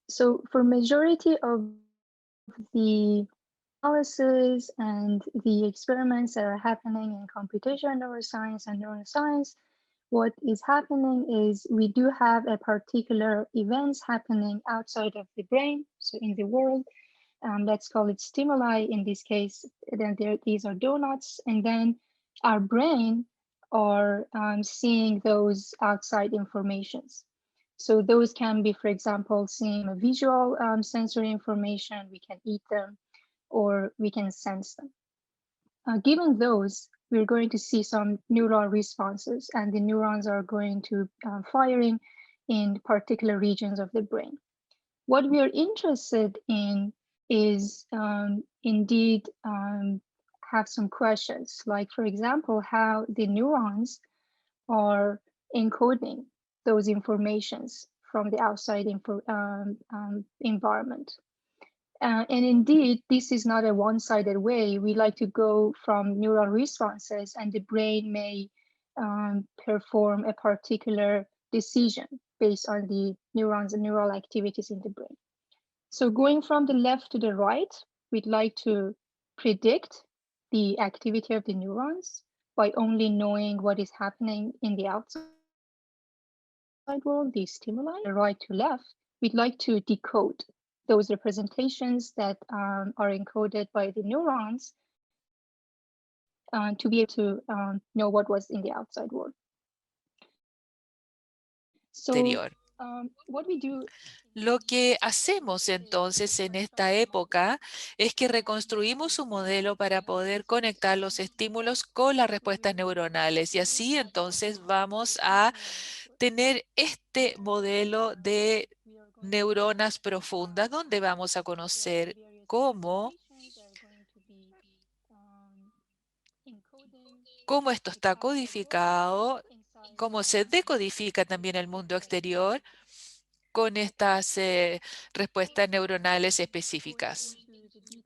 So for majority of the analysis and the experiments that are happening in computational neuroscience and neuroscience, what is happening is we do have a particular events happening outside of the brain, so in the world. Let's call it stimuli in this case. Then these are donuts, and then our brain are seeing those outside informations. So those can be, for example, seeing a visual sensory information, we can eat them, or we can sense them. Given those, we're going to see some neural responses, and the neurons are going to firing in particular regions of the brain. What we are interested in is indeed have some questions, like, for example, how the neurons are encoding those informations from the outside environment. And indeed, this is not a one-sided way. We like to go from neural responses, and the brain may perform a particular decision based on the neurons and neural activities in the brain. So going from the left to the right, we'd like to predict the activity of the neurons by only knowing what is happening in the outside world, the stimuli. The right to left, we'd like to decode those representations that are encoded by the neurons to be able to know what was in the outside world. So what we do. Lo que hacemos entonces en esta época es que reconstruimos un modelo para poder conectar los estímulos con las respuestas neuronales, y así entonces vamos a tener este modelo de neuronas profundas, donde vamos a conocer cómo cómo esto está codificado, cómo se decodifica también el mundo exterior con estas respuestas neuronales específicas.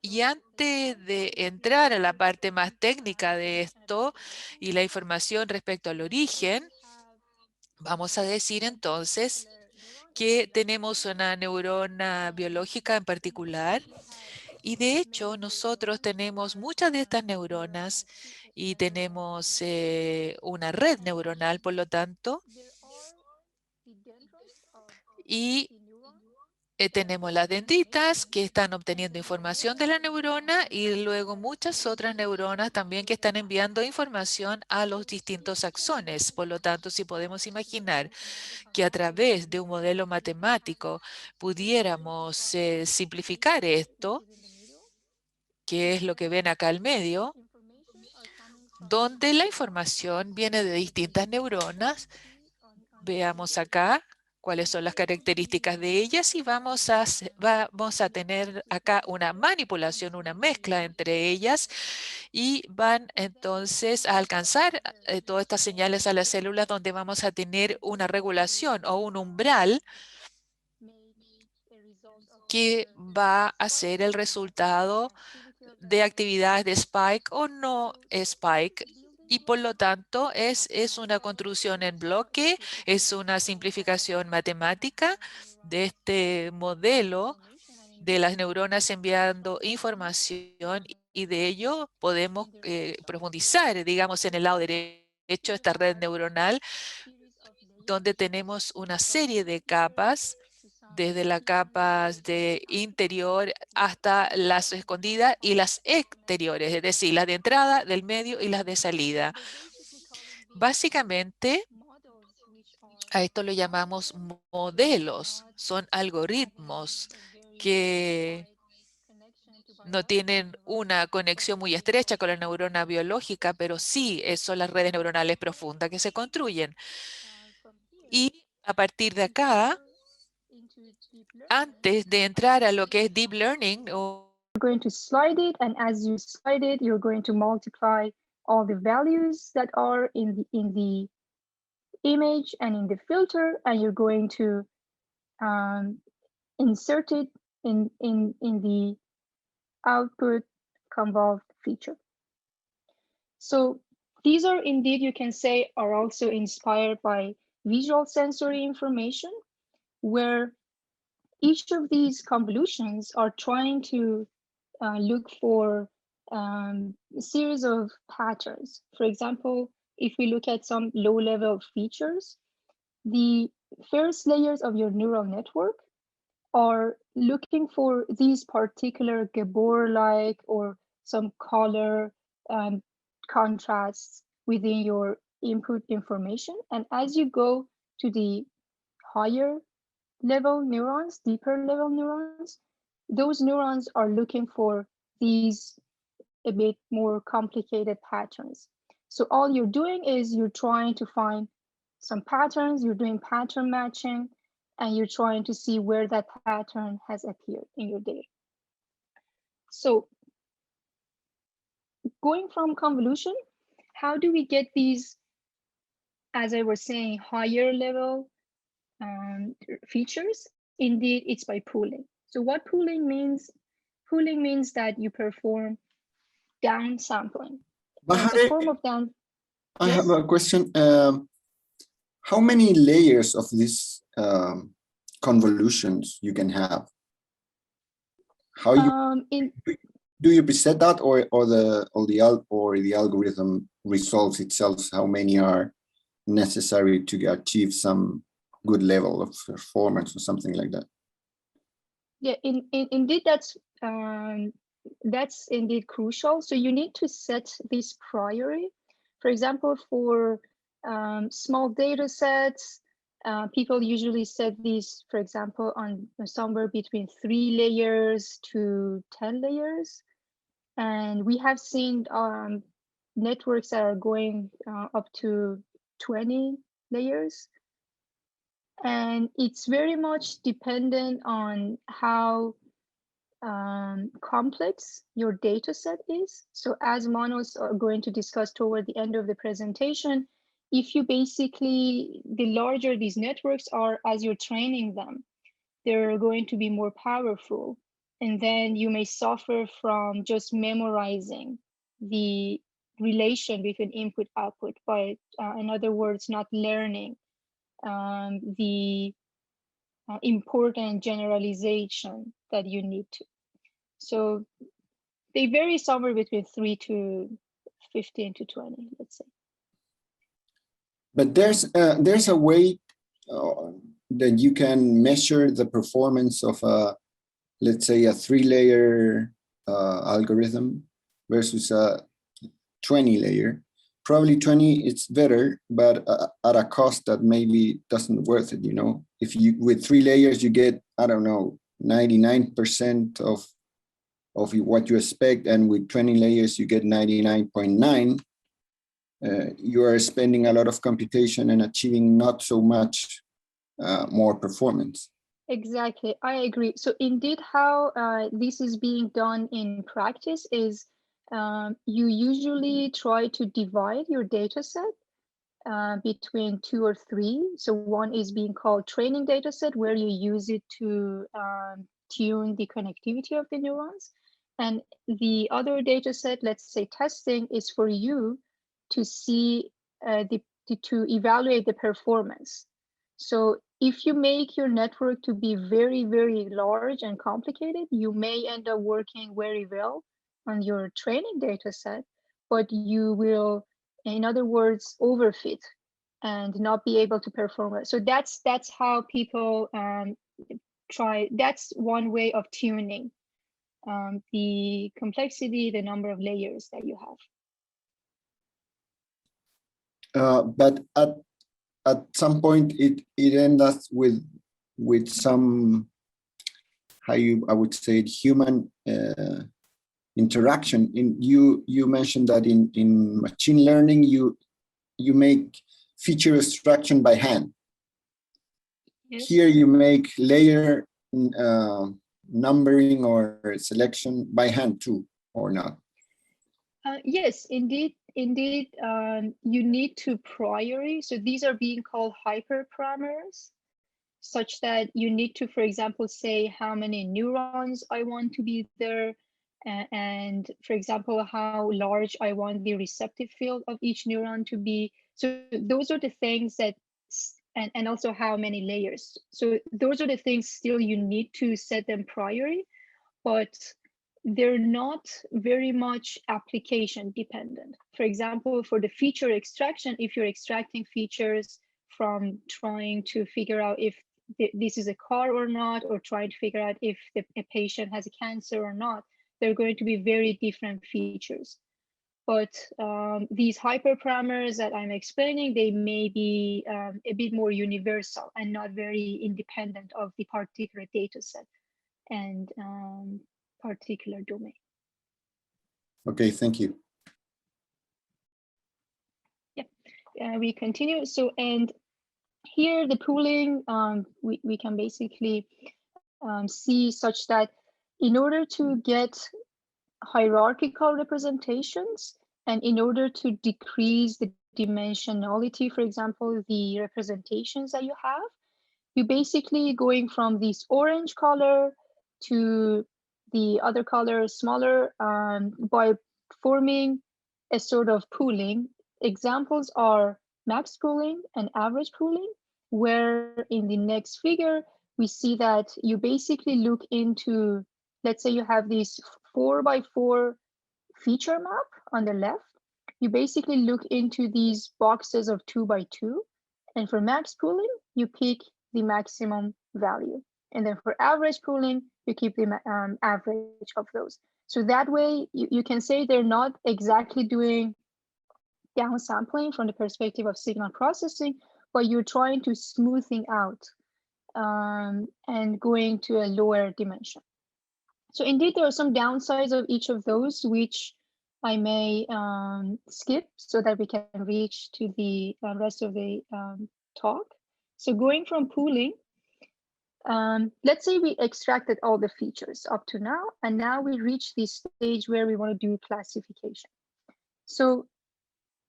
Y antes de entrar a la parte más técnica de esto y la información respecto al origen, vamos a decir entonces que tenemos una neurona biológica en particular y de hecho nosotros tenemos muchas de estas neuronas y tenemos una red neuronal, por lo tanto, y tenemos las dendritas que están obteniendo información de la neurona y luego muchas otras neuronas también que están enviando información a los distintos axones. Por lo tanto, si podemos imaginar que a través de un modelo matemático pudiéramos simplificar esto, que es lo que ven acá al medio, donde la información viene de distintas neuronas. Veamos acá cuáles son las características de ellas y vamos a tener acá una manipulación, una mezcla entre ellas y van entonces a alcanzar todas estas señales a las células donde vamos a tener una regulación o un umbral que va a ser el resultado de actividades de spike o no spike. Y por lo tanto es una construcción en bloque, es una simplificación matemática de este modelo de las neuronas enviando información y de ello podemos profundizar, digamos, en el lado derecho de esta red neuronal, donde tenemos una serie de capas desde las capas de interior hasta las escondidas y las exteriores, es decir, las de entrada, del medio y las de salida. Básicamente, a esto lo llamamos modelos, son algoritmos que no tienen una conexión muy estrecha con la neurona biológica, pero sí son las redes neuronales profundas que se construyen. Y a partir de acá, antes de entrar a lo que es Deep Learning, you're going to slide it, and as you slide it, you're going to multiply all the values that are in the image and in the filter, and you're going to insert it in the output convolved feature. So these are indeed, you can say, are also inspired by visual sensory information, where each of these convolutions are trying to look for a series of patterns. For example, if we look at some low-level features, the first layers of your neural network are looking for these particular Gabor-like or some color contrasts within your input information. And as you go to the higher level neurons, deeper level neurons, those neurons are looking for these a bit more complicated patterns. So all you're doing is you're trying to find some patterns, you're doing pattern matching, and you're trying to see where that pattern has appeared in your data. So going from convolution, how do we get these, as I was saying, higher level features? Indeed, it's by pooling. So what pooling means that you perform down sampling. Bahare, Form of down. I have a question. How many layers of these convolutions you can have? How you do you preset that, or the algorithm resolves itself how many are necessary to achieve some good level of performance or something like that? Yeah, indeed, that's indeed crucial. So you need to set this priori. For example, for small data sets, people usually set these, for example, on somewhere between 3 layers to 10 layers. And we have seen networks that are going up to 20 layers. And it's very much dependent on how complex your data set is. So as Manos are going to discuss toward the end of the presentation, if you basically, the larger these networks are as you're training them, they're going to be more powerful. And then you may suffer from just memorizing the relation between input output by, in other words, not learning the important generalization that you need to. So they vary somewhere between 3 to 15 to 20, let's say. But there's a way that you can measure the performance of a, let's say, a 3-layer algorithm versus a 20-layer. Probably 20 it's better, but at a cost that maybe doesn't worth it, you know? If you, with 3 layers, you get, I don't know, 99% of what you expect, and with 20 layers, you get 99.9. You are spending a lot of computation and achieving not so much more performance. Exactly, I agree. So indeed, how this is being done in practice is you usually try to divide your data set between 2 or 3. So one is being called training data set, where you use it to tune the connectivity of the neurons. And the other data set, let's say testing, is for you to see, to evaluate the performance. So if you make your network to be very, very large and complicated, you may end up working very well on your training data set, but you will, in other words, overfit and not be able to perform it. So that's how people try. That's one way of tuning the complexity, the number of layers that you have. But at some point, it ends up with some, I would say, human interaction. You mentioned that in machine learning, you make feature extraction by hand. Yes. Here you make layer numbering or selection by hand too, or not? Yes, indeed, you need to priori. So these are being called hyperparameters, such that you need to, for example, say how many neurons I want to be there, and for example, how large I want the receptive field of each neuron to be. So those are the things that, and also how many layers. So those are the things still you need to set them priori, but they're not very much application dependent. For example, for the feature extraction, if you're extracting features from trying to figure out if this is a car or not, or trying to figure out if a patient has a cancer or not, they're going to be very different features. But these hyperparameters that I'm explaining, they may be a bit more universal and not very independent of the particular data set and particular domain. Okay, thank you. Yeah, we continue. So, and here the pooling, we can basically see such that in order to get hierarchical representations, and in order to decrease the dimensionality, for example, the representations that you have, you basically going from this orange color to the other color smaller by forming a sort of pooling. Examples are max pooling and average pooling, where in the next figure, we see that you basically look into, let's say you have this 4x4 feature map on the left. You basically look into these boxes of 2x2, and for max pooling, you pick the maximum value. And then for average pooling, you keep the average of those. So that way, you can say they're not exactly doing downsampling from the perspective of signal processing, but you're trying to smoothing out and going to a lower dimension. So indeed, there are some downsides of each of those, which I may skip so that we can reach to the rest of the talk. So going from pooling, let's say we extracted all the features up to now, and now we reach this stage where we want to do classification. So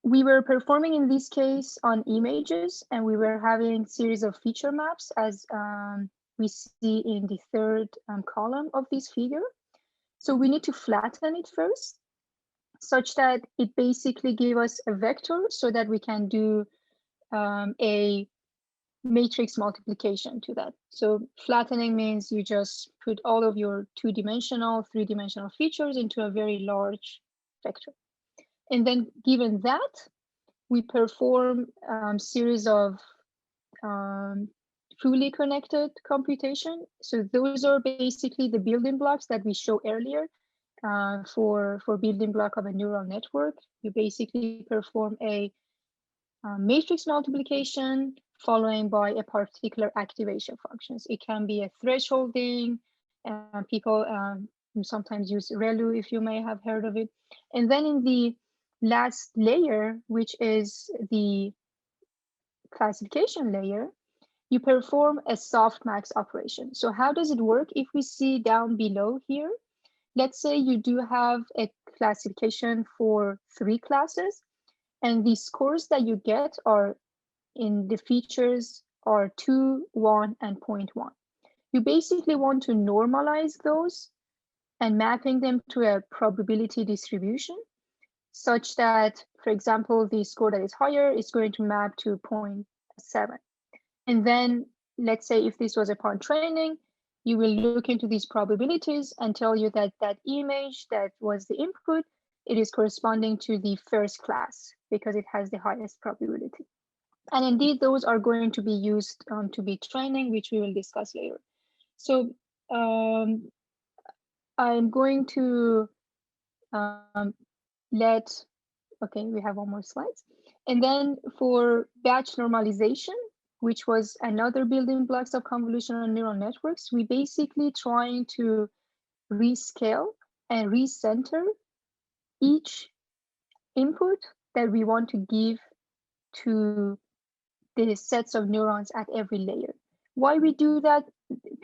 we were performing in this case on images, and we were having series of feature maps as we see in the third column of this figure. So we need to flatten it first, such that it basically gives us a vector so that we can do a matrix multiplication to that. So flattening means you just put all of your two-dimensional, three-dimensional features into a very large vector. And then given that, we perform series of fully connected computation. So those are basically the building blocks that we showed earlier for building block of a neural network. You basically perform a matrix multiplication following by a particular activation functions. It can be a thresholding. People sometimes use ReLU, if you may have heard of it. And then in the last layer, which is the classification layer, you perform a softmax operation. So how does it work? If we see down below here, let's say you do have a classification for 3 classes, and the scores that you get are in the features are 2, 1, and 0.1. You basically want to normalize those and mapping them to a probability distribution, such that, for example, the score that is higher is going to map to 0.7. And then let's say if this was upon training, you will look into these probabilities and tell you that that image that was the input, it is corresponding to the first class because it has the highest probability. And indeed, those are going to be used to be training, which we will discuss later. So I'm going to okay, we have one more slides. And then for batch normalization, which was another building blocks of convolutional neural networks, we basically trying to rescale and recenter each input that we want to give to the sets of neurons at every layer. Why we do that?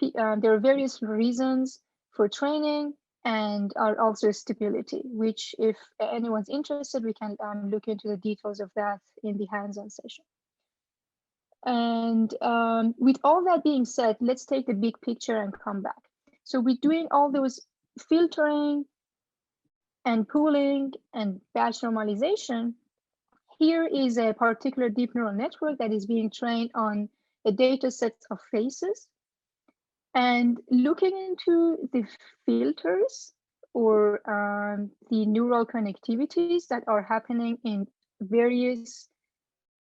There are various reasons for training and are also stability, which if anyone's interested, we can look into the details of that in the hands-on session. And with all that being said, let's take the big picture and come back. So we're doing all those filtering and pooling and batch normalization. Here is a particular deep neural network that is being trained on a data set of faces. And looking into the filters or the neural connectivities that are happening in various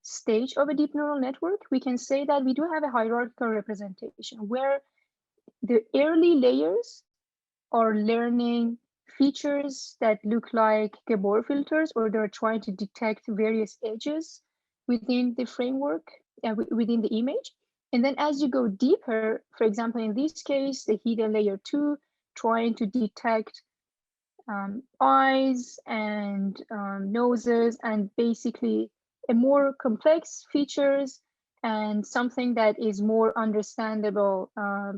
stage of a deep neural network, we can say that we do have a hierarchical representation where the early layers are learning features that look like Gabor filters, or they're trying to detect various edges within the framework, within the image. And then as you go deeper, for example, in this case, the hidden layer 2, trying to detect eyes and noses and basically a more complex features and something that is more understandable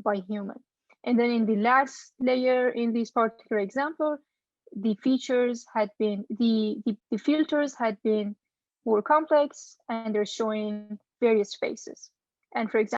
by human. And then in the last layer, in this particular example, the features had been, the filters had been more complex and they're showing various faces. And for example,